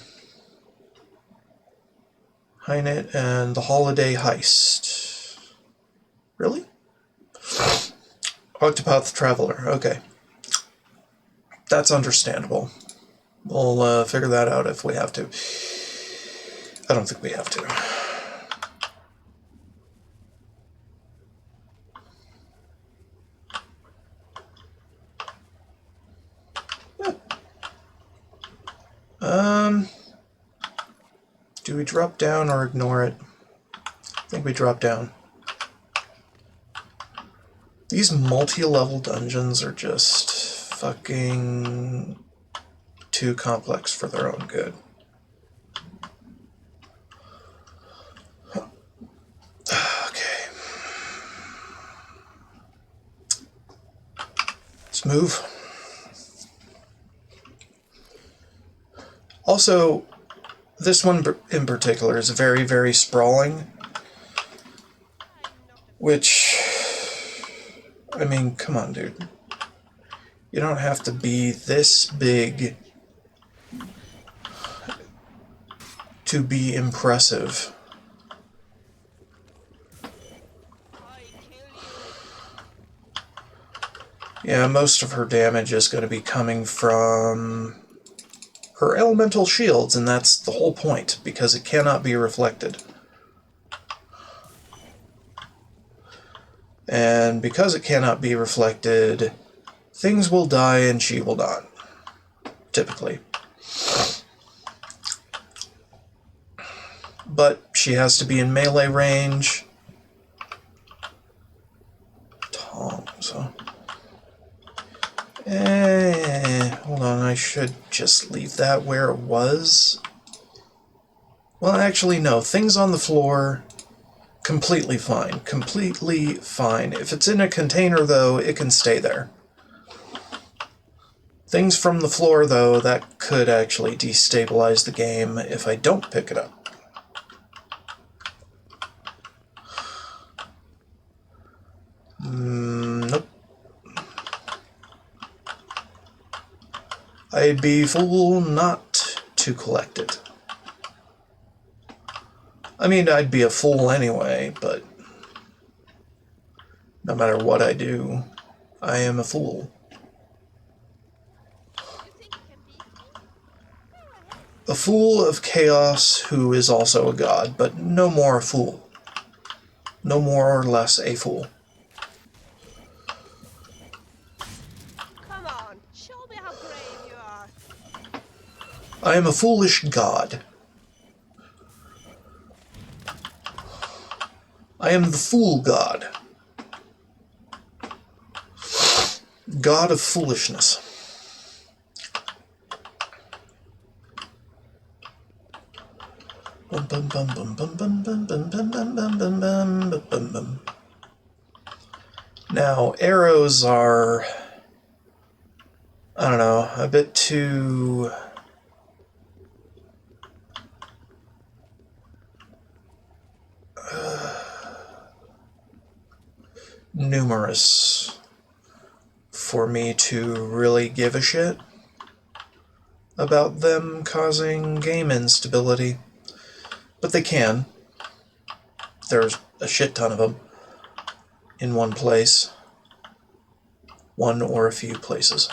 S1: Heinet, and the Holiday Heist. Really? Octopath Traveler, okay. That's understandable. We'll figure that out if we have to. I don't think we have to. Do we drop down or ignore it? I think we drop down. These multi-level dungeons are just fucking too complex for their own good. Okay. Next move. Also, this one in particular is very, very sprawling, which, I mean, come on, dude. You don't have to be this big to be impressive. Yeah, most of her damage is going to be coming from her elemental shields, and that's the whole point, because it cannot be reflected. And because it cannot be reflected, things will die and she will not, typically. But she has to be in melee range. Tongs, huh? Hold on, I should just leave that where it was. Well, actually, no. Things on the floor, completely fine. Completely fine. If it's in a container, though, it can stay there. Things from the floor, though, that could actually destabilize the game if I don't pick it up. Nope. I'd be fool not to collect it. I mean, I'd be a fool anyway, but no matter what I do, I am a fool. A fool of chaos who is also a god, but no more a fool. No more or less a fool.
S3: Come on, show me how brave you are.
S1: I am a foolish god. I am the fool god. God of foolishness. Bum, bum, bum, bum, bum, bum, bum, bum, bum, bum, bum, bum, bum, bum, bum. Now, arrows are, I don't know, a bit too numerous for me to really give a shit about them causing game instability. But they can. There's a shit ton of them in one place. One or a few places.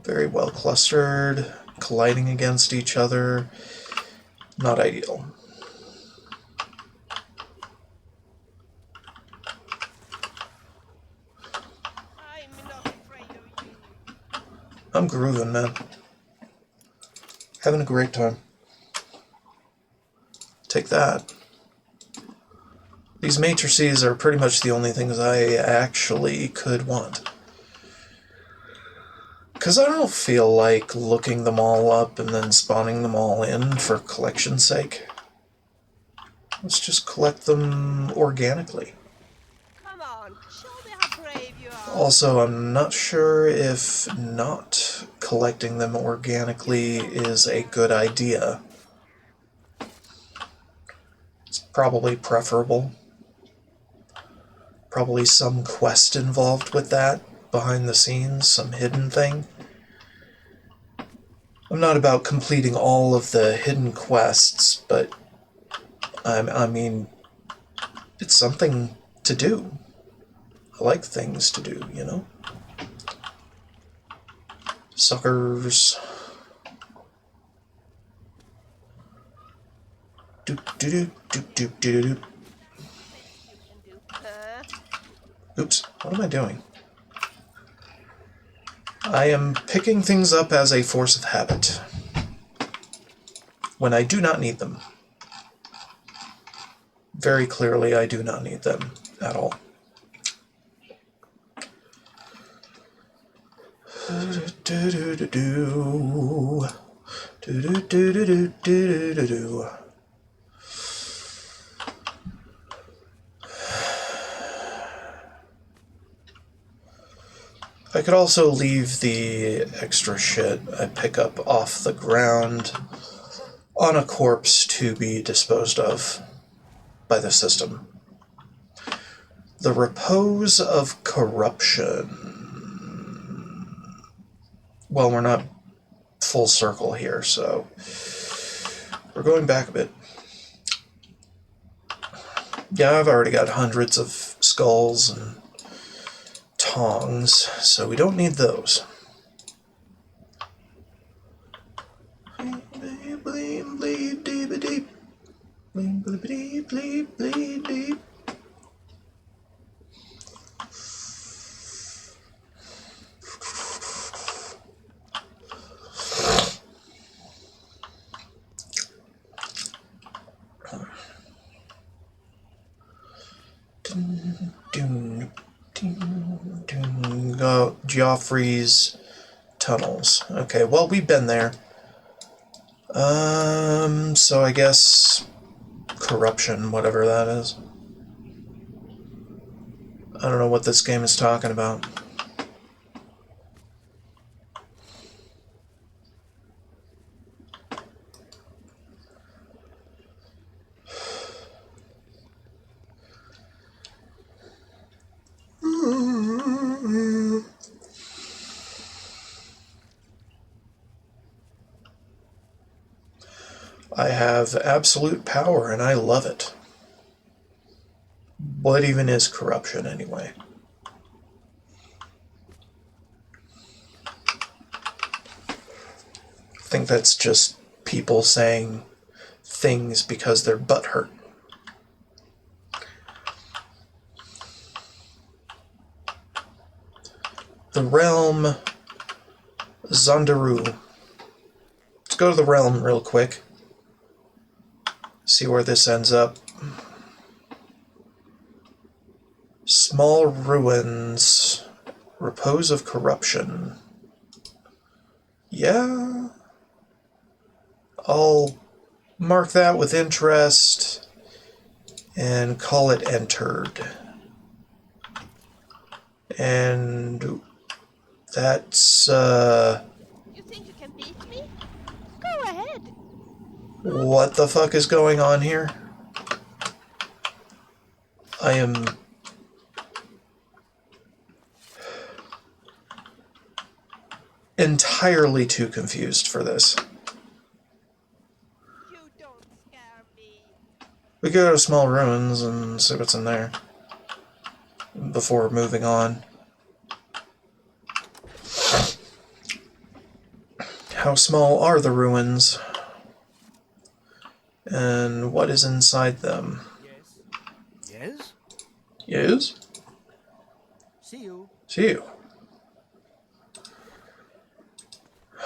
S1: Very well clustered, colliding against each other. Not ideal.
S3: I'm not afraid of you.
S1: I'm grooving, man. Having a great time. Take that. These matrices are pretty much the only things I actually could want. Because I don't feel like looking them all up and then spawning them all in for collection's sake. Let's just collect them organically.
S3: Come on, show me how brave you are.
S1: Also, I'm not sure if not collecting them organically is a good idea. It's probably preferable. Probably some quest involved with that, behind the scenes, some hidden thing. I'm not about completing all of the hidden quests, but I mean, it's something to do. I like things to do, you know? Suckers. Doop doop doop doop doop doop. Oops, what am I doing? I am picking things up as a force of habit. When I do not need them. Very clearly, I do not need them at all. I could also leave the extra shit I pick up off the ground on a corpse to be disposed of by the system. The repose of corruption. Well, we're not full circle here, so we're going back a bit. Yeah, I've already got hundreds of skulls and tongs, so we don't need those. Go Joffrey's tunnels. Okay, well, we've been there. So I guess corruption, whatever that is. I don't know what this game is talking about. I have absolute power, and I love it. What even is corruption, anyway? I think that's just people saying things because their butt hurt. The realm Zondaru. Let's go to the realm real quick. See where this ends up. Small ruins. Repose of corruption. Yeah. I'll mark that with interest and call it entered. And that's,
S3: You think you can beat me? Go ahead.
S1: what the fuck is going on here? I am entirely too confused for this.
S3: You don't scare me.
S1: We go to small ruins and see what's in there before moving on. How small are the ruins? And what is inside them?
S4: Yes. Yes?
S1: Yes?
S4: See you.
S1: See you.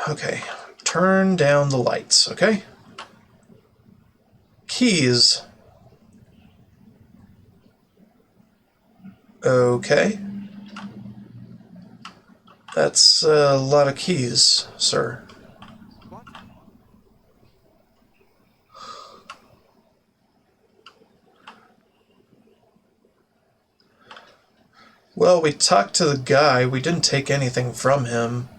S1: Okay. Turn down the lights, okay? Keys. Okay. That's a lot of keys, sir.
S4: What?
S1: Well, we talked to the guy. We didn't take anything from him.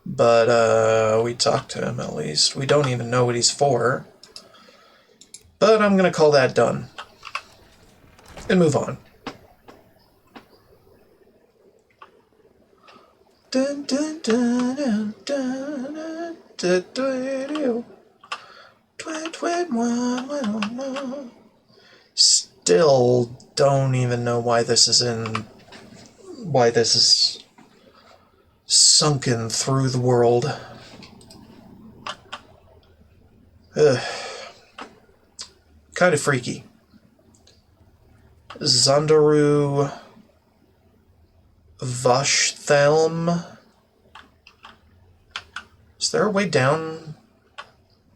S1: But, we talked to him at least. We don't even know what he's for. But I'm gonna call that done. And move on. Dun, dun, dun, dun, dun, dun, dun, dun, dun. Still don't even know why this is sunken through the world. Ugh. Kind of freaky. Zondaru Vashthelm. Is there a way down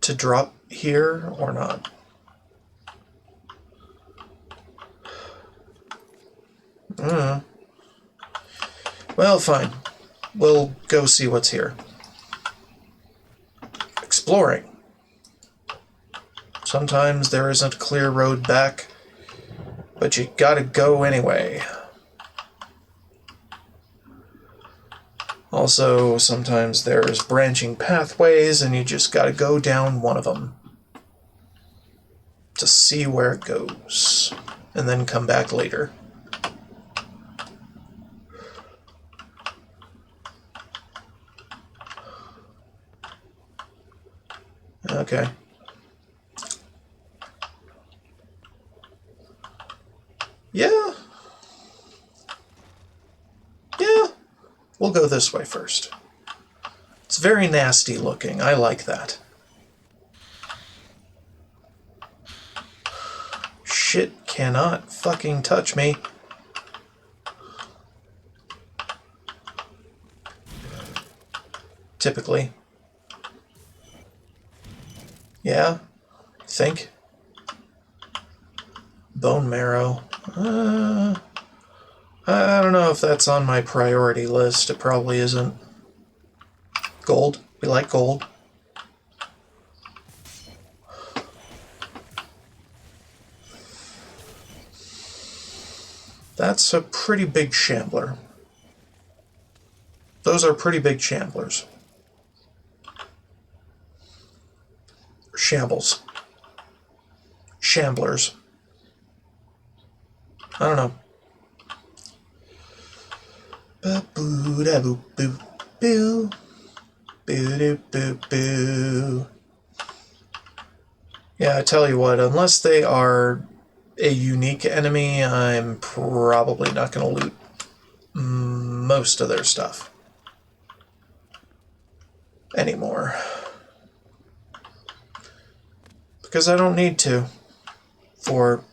S1: to drop here or not? Well, fine. We'll go see what's here. Exploring. Sometimes there isn't a clear road back, but you gotta go anyway. Also, sometimes there's branching pathways, and you just gotta go down one of them to see where it goes, and then come back later. Okay. Yeah. Yeah. We'll go this way first. It's very nasty looking. I like that. Shit cannot fucking touch me. Typically. Yeah? Think? Bone marrow. I don't know if that's on my priority list. It probably isn't. Gold. We like gold. That's a pretty big shambler. Those are pretty big shamblers. Shambles. Shamblers. I don't know. Ba-boo da boo boo boo. Boo doo boo boo. Yeah, I tell you what, unless they are a unique enemy, I'm probably not going to loot most of their stuff anymore. Because I don't need to for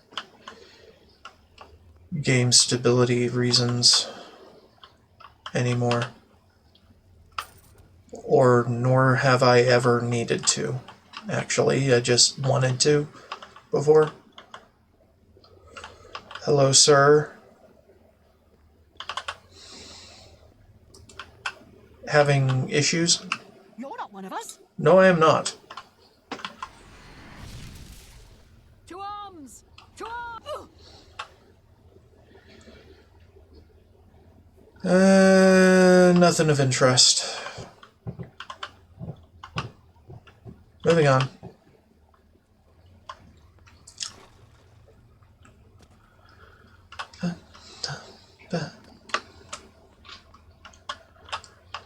S1: game stability reasons anymore. Or nor have I ever needed to. Actually, I just wanted to before. Hello, sir. Having issues?
S5: You're not one of us.
S1: No, I am not.
S5: To arms! To arms!
S1: Nothing of interest. Moving on.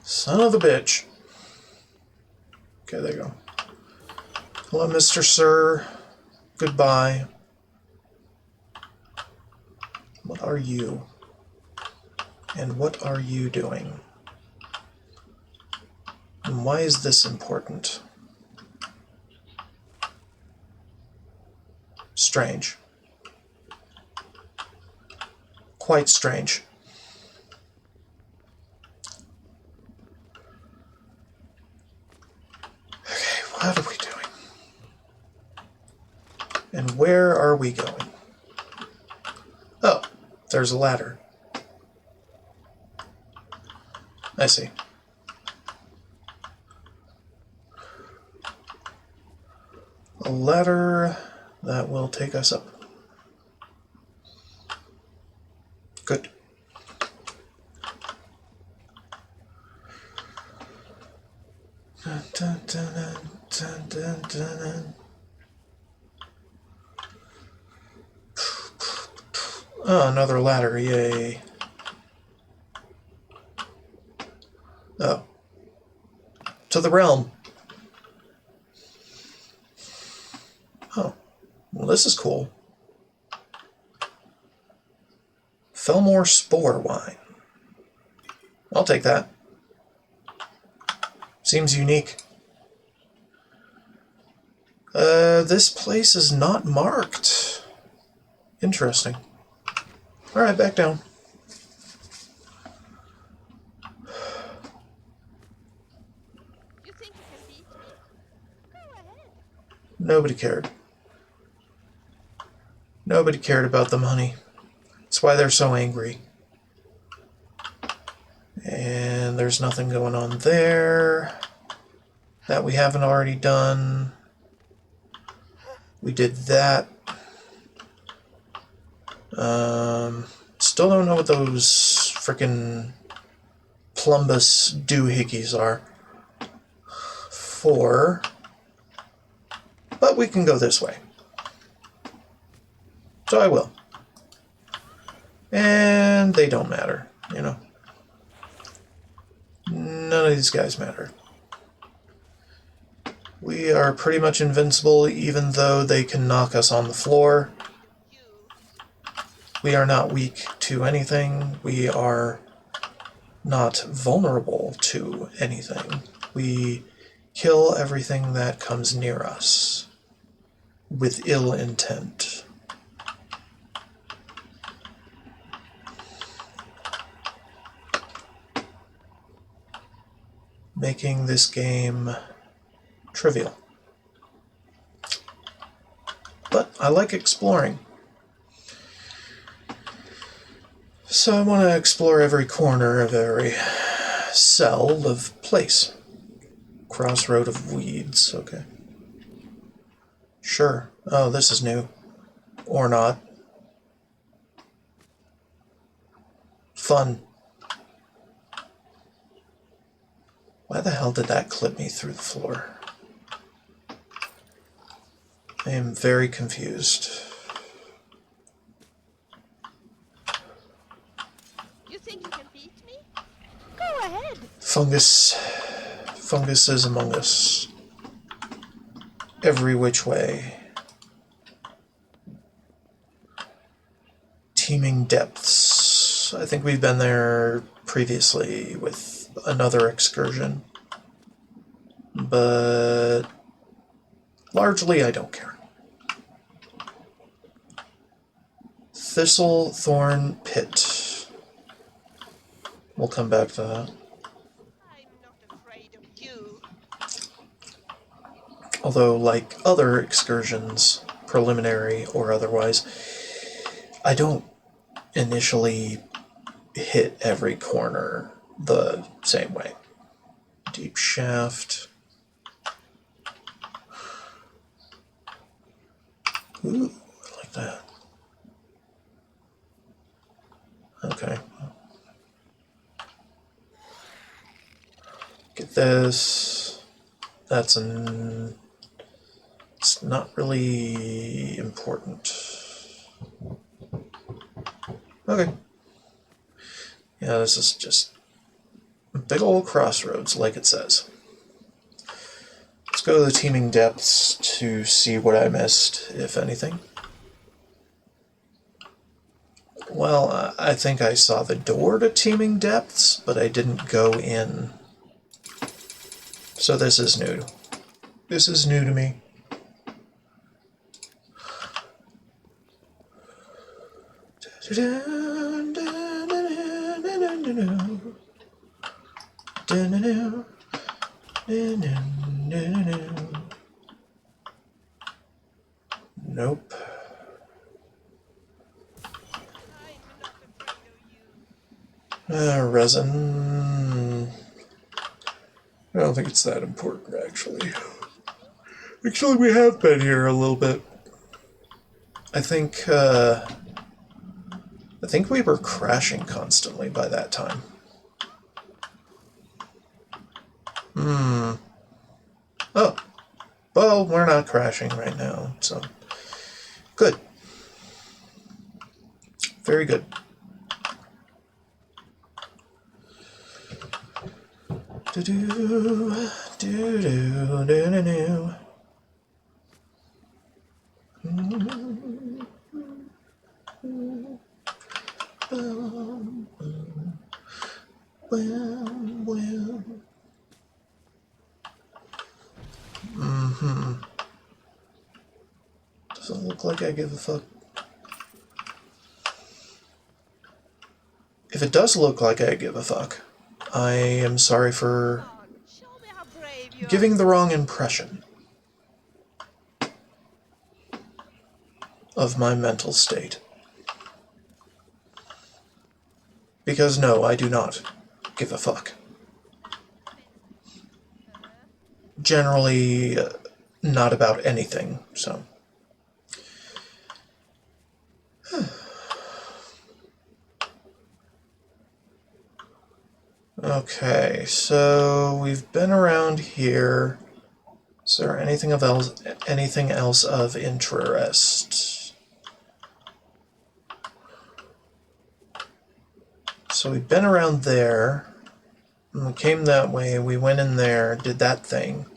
S1: Son of a bitch. Okay, there you go. Hello, Mr. Sir. Goodbye. What are you? And what are you doing? And why is this important? Strange. Quite strange. Okay, what are we doing? And where are we going? Oh, there's a ladder. I see. A ladder that will take us up. Good. Dun, dun, dun, dun, dun, dun, dun. Oh, another ladder, yay. Oh. To the realm. Oh. Well, this is cool. Fellmore Spore Wine. I'll take that. Seems unique. This place is not marked. Interesting. Alright, back down.
S3: You think you can beat me? Go ahead.
S1: Nobody cared. Nobody cared about the money. That's why they're so angry. And there's nothing going on there that we haven't already done. We did that. Still don't know what those frickin' plumbous doohickeys are. 4. But we can go this way. So I will. And they don't matter, you know. None of these guys matter. We are pretty much invincible, even though they can knock us on the floor. We are not weak to anything. We are not vulnerable to anything. We kill everything that comes near us with ill intent. Making this game trivial. But I like exploring. So I want to explore every corner of every cell of place. Crossroad of weeds, okay. Sure. Oh, this is new. Or not. Fun. Why the hell did that clip me through the floor? I am very confused.
S3: You think you can beat me? Go ahead.
S1: Fungus. Fungus is among us. Every which way. Teeming depths. I think we've been there previously with another excursion. But largely I don't care. Thistle Thorn Pit. We'll come back to that.
S3: I'm not afraid of you.
S1: Although, like other excursions, preliminary or otherwise, I don't initially hit every corner the same way. Deep shaft. Ooh, I like that. Okay. Get this. That's it's not really important. Okay. Yeah, this is just a big old crossroads, like it says. Let's go to the teeming depths to see what I missed, if anything. Well, I think I saw the door to teeming depths, but I didn't go in. So this is new. This is new to me. Nope.
S3: I'm not afraid of you.
S1: Resin. I don't think it's that important, actually. Actually, we have been here a little bit. I think we were crashing constantly by that time. Oh. Well, we're not crashing right now, so... Good. Very good. Do-do, do-do, do-do-do. Well. Doesn't look like I give a fuck. If it does look like I give a fuck, I am sorry for
S3: Come on, show me how brave you
S1: giving
S3: are.
S1: the wrong impression of my mental state. Because no, I do not give a fuck. Generally, not about anything, so... Okay, so we've been around here. Is there anything else of interest? So we've been around there. And we came that way, we went in there, did that thing.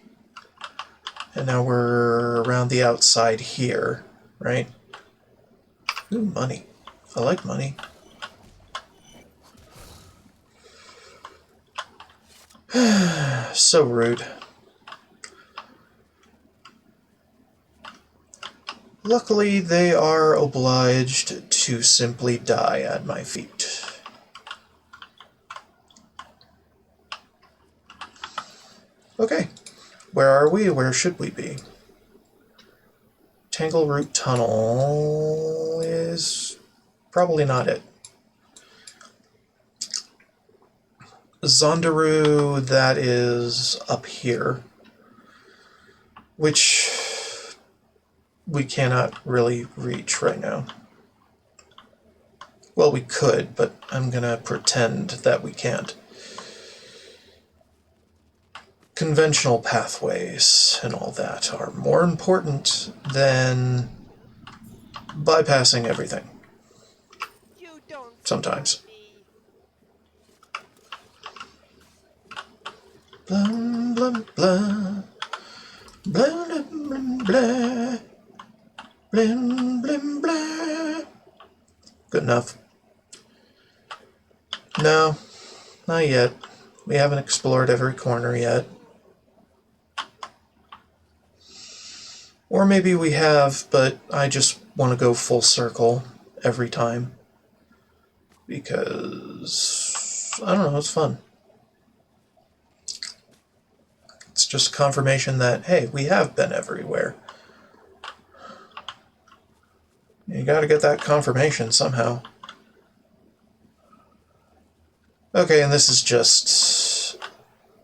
S1: And now we're around the outside here, right? Ooh, money. I like money. So rude. Luckily, they are obliged to simply die at my feet. Okay, where are we? Where should we be? Tangleroot Tunnel is probably not it. Zondaru, that is up here, which we cannot really reach right now. Well, we could, but I'm gonna pretend that we can't. Conventional pathways and all that are more important than bypassing everything.
S3: You don't
S1: Sometimes.
S3: me.
S1: Blah, blah, blah. Blah, blah, blah, blah. Blah, blah, blah. Good enough. No, not yet. We haven't explored every corner yet. Or maybe we have, but I just want to go full circle every time. Because, I don't know, it's fun. It's just confirmation that, hey, we have been everywhere. You gotta get that confirmation somehow. Okay, and this is just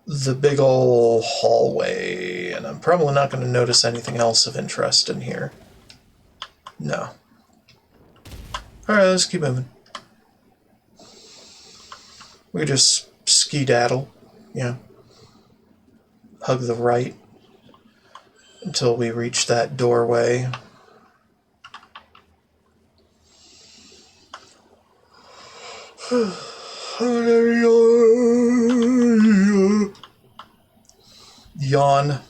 S1: the big ol' hallway, and I'm probably not going to notice anything else of interest in here. No. Alright, let's keep moving. We just skedaddle, yeah. Hug the right until we reach that doorway. Yawn.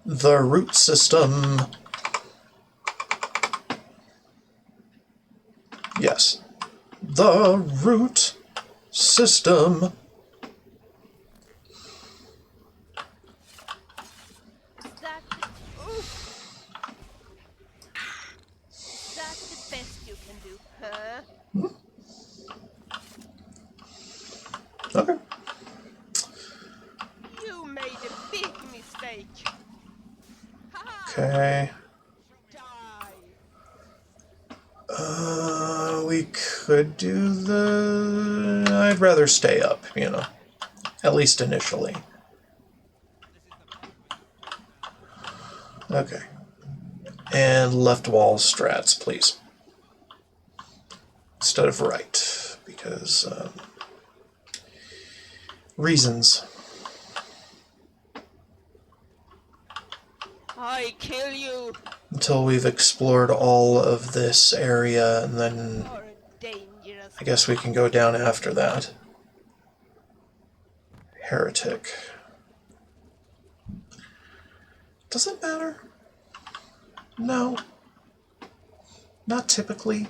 S1: The root system. Yes. The root system.
S3: That that's the best you can do, huh?
S1: Okay.
S3: You made a big mistake. Ha-ha!
S1: Okay.
S3: Die.
S1: We could do the... I'd rather stay up, you know. At least initially. Okay. And left wall strats, please. Instead of right. Because, reasons.
S3: I kill you.
S1: Until we've explored all of this area, and then
S3: You're a dangerous.
S1: I guess we can go down after that. Heretic. Does it matter? No. Not typically.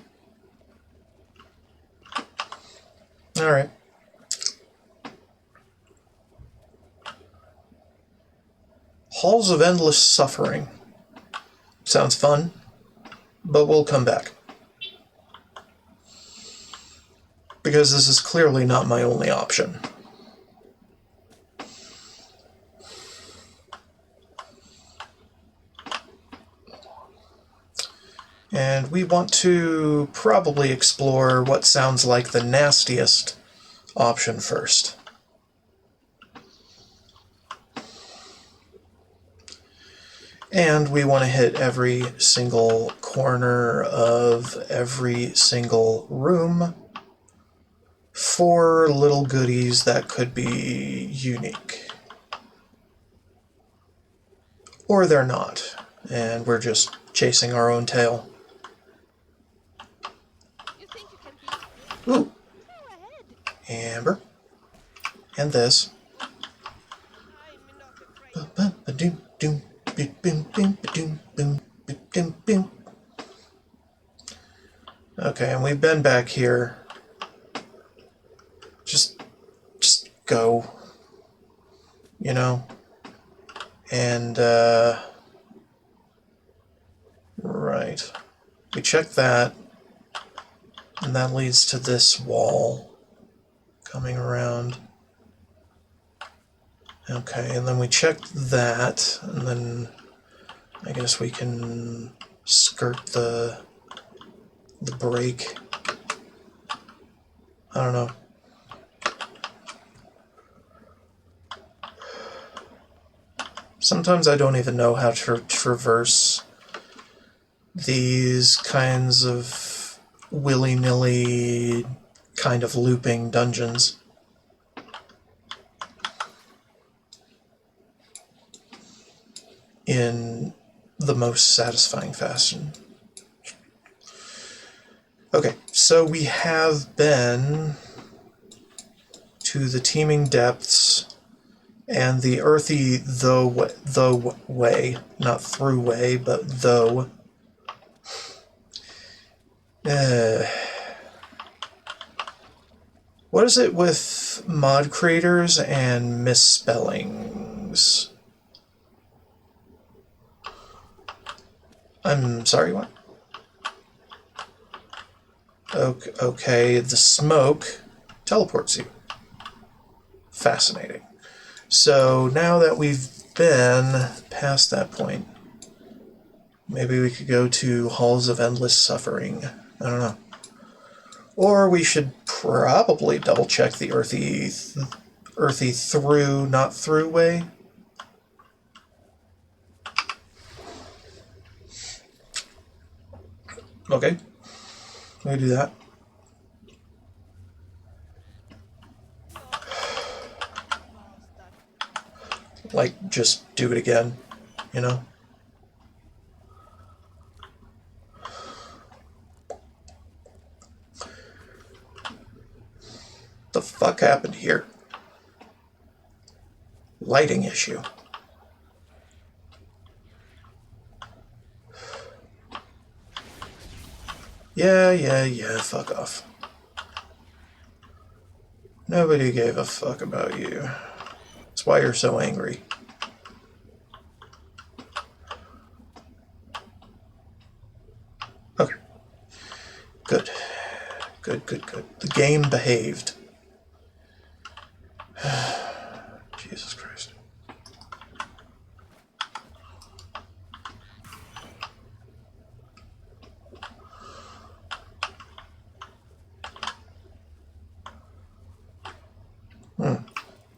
S1: Alright. Halls of Endless Suffering. Sounds fun, but we'll come back. Because this is clearly not my only option. And we want to probably explore what sounds like the nastiest option first. And we want to hit every single corner of every single room for little goodies that could be unique. Or they're not, and we're just chasing our own tail.
S3: You think you can beat me?
S1: Ooh,
S3: Go ahead.
S1: Amber. And this.
S3: I'm not afraid.
S1: Ba-ba-ba-doom-doom, boom-boom-boom, ba-doom, boom, boom-boom-boom. Okay, and we've been back here. Just go. You know? And, right. We check that, and that leads to this wall coming around. Okay, and then we checked that, and then I guess we can skirt the break. I don't know. Sometimes I don't even know how to traverse these kinds of willy-nilly kind of looping dungeons. In the most satisfying fashion. Okay, so we have been to the teeming depths and the earthy though way, not through way, but though. What is it with mod creators and misspellings? I'm sorry, what? Okay, the smoke teleports you. Fascinating. So now that we've been past that point, maybe we could go to Halls of Endless Suffering. I don't know. Or we should probably double check the earthy through, not through way. Okay, we do that. Like, just do it again, you know? The fuck happened here? Lighting issue. Yeah, fuck off. Nobody gave a fuck about you. That's why you're so angry. Okay. Good. The game behaved. Jesus Christ.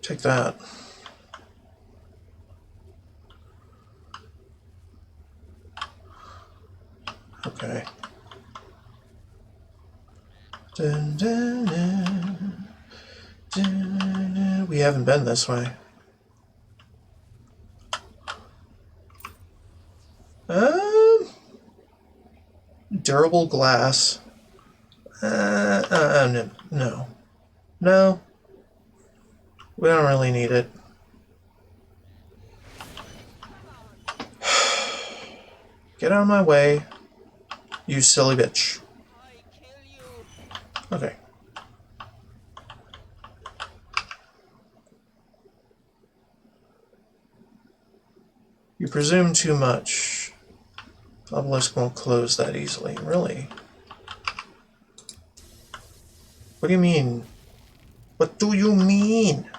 S1: Take that. Okay. Dun, dun, dun, dun, dun. We haven't been this way. Durable glass. No. We don't really need it. Get out of my way, you silly bitch.
S3: I kill you.
S1: Okay. You presume too much. Obelisk won't close that easily. Really? What do you mean? What do you mean?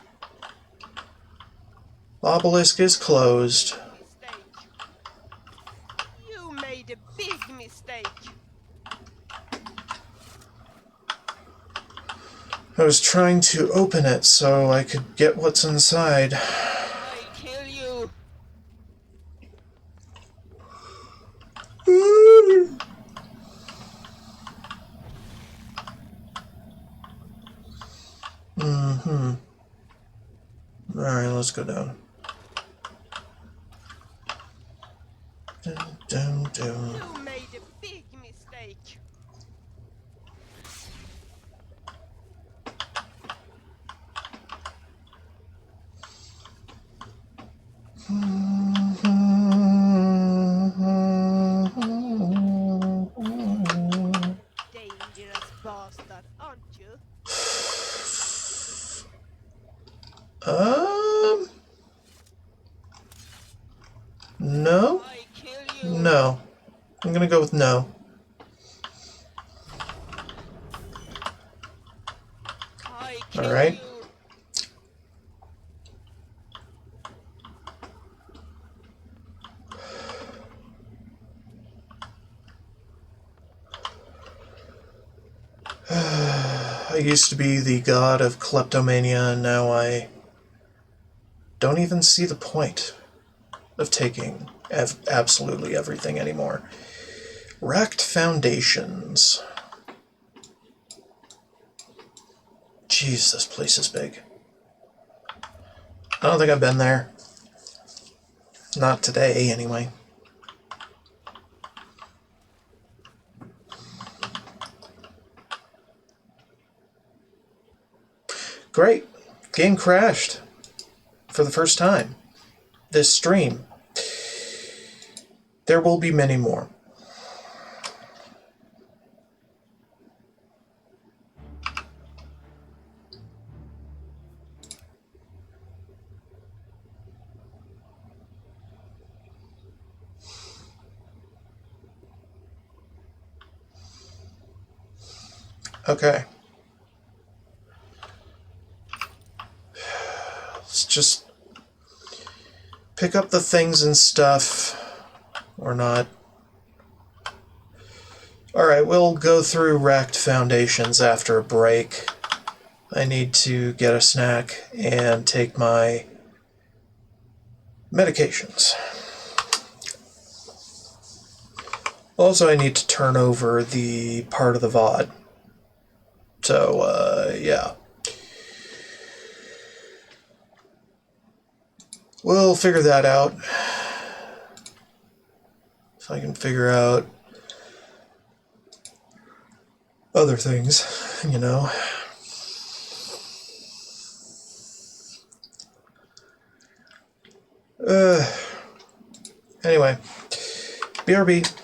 S1: Obelisk is closed.
S3: Mistake. You made a big mistake.
S1: I was trying to open it so I could get what's inside.
S3: I kill you.
S1: Alright, let's go down. Down, down, down.
S3: You made a big mistake. Dangerous bastard, aren't you?
S1: No?
S3: I kill you.
S1: No. I'm gonna go with no.
S3: I kill
S1: Alright.
S3: you.
S1: I used to be the god of kleptomania, and now I don't even see the point of taking absolutely everything anymore. Wrecked foundations. Jeez, this place is big. I don't think I've been there. Not today, anyway. Great. Game crashed. For the first time. This stream. There will be many more. Okay. Let's just pick up the things and stuff. Or not. Alright, we'll go through wrecked foundations after a break. I need to get a snack and take my medications. Also, I need to turn over the part of the VOD. So, yeah. We'll figure that out. If I can figure out other things, you know. Anyway, BRB.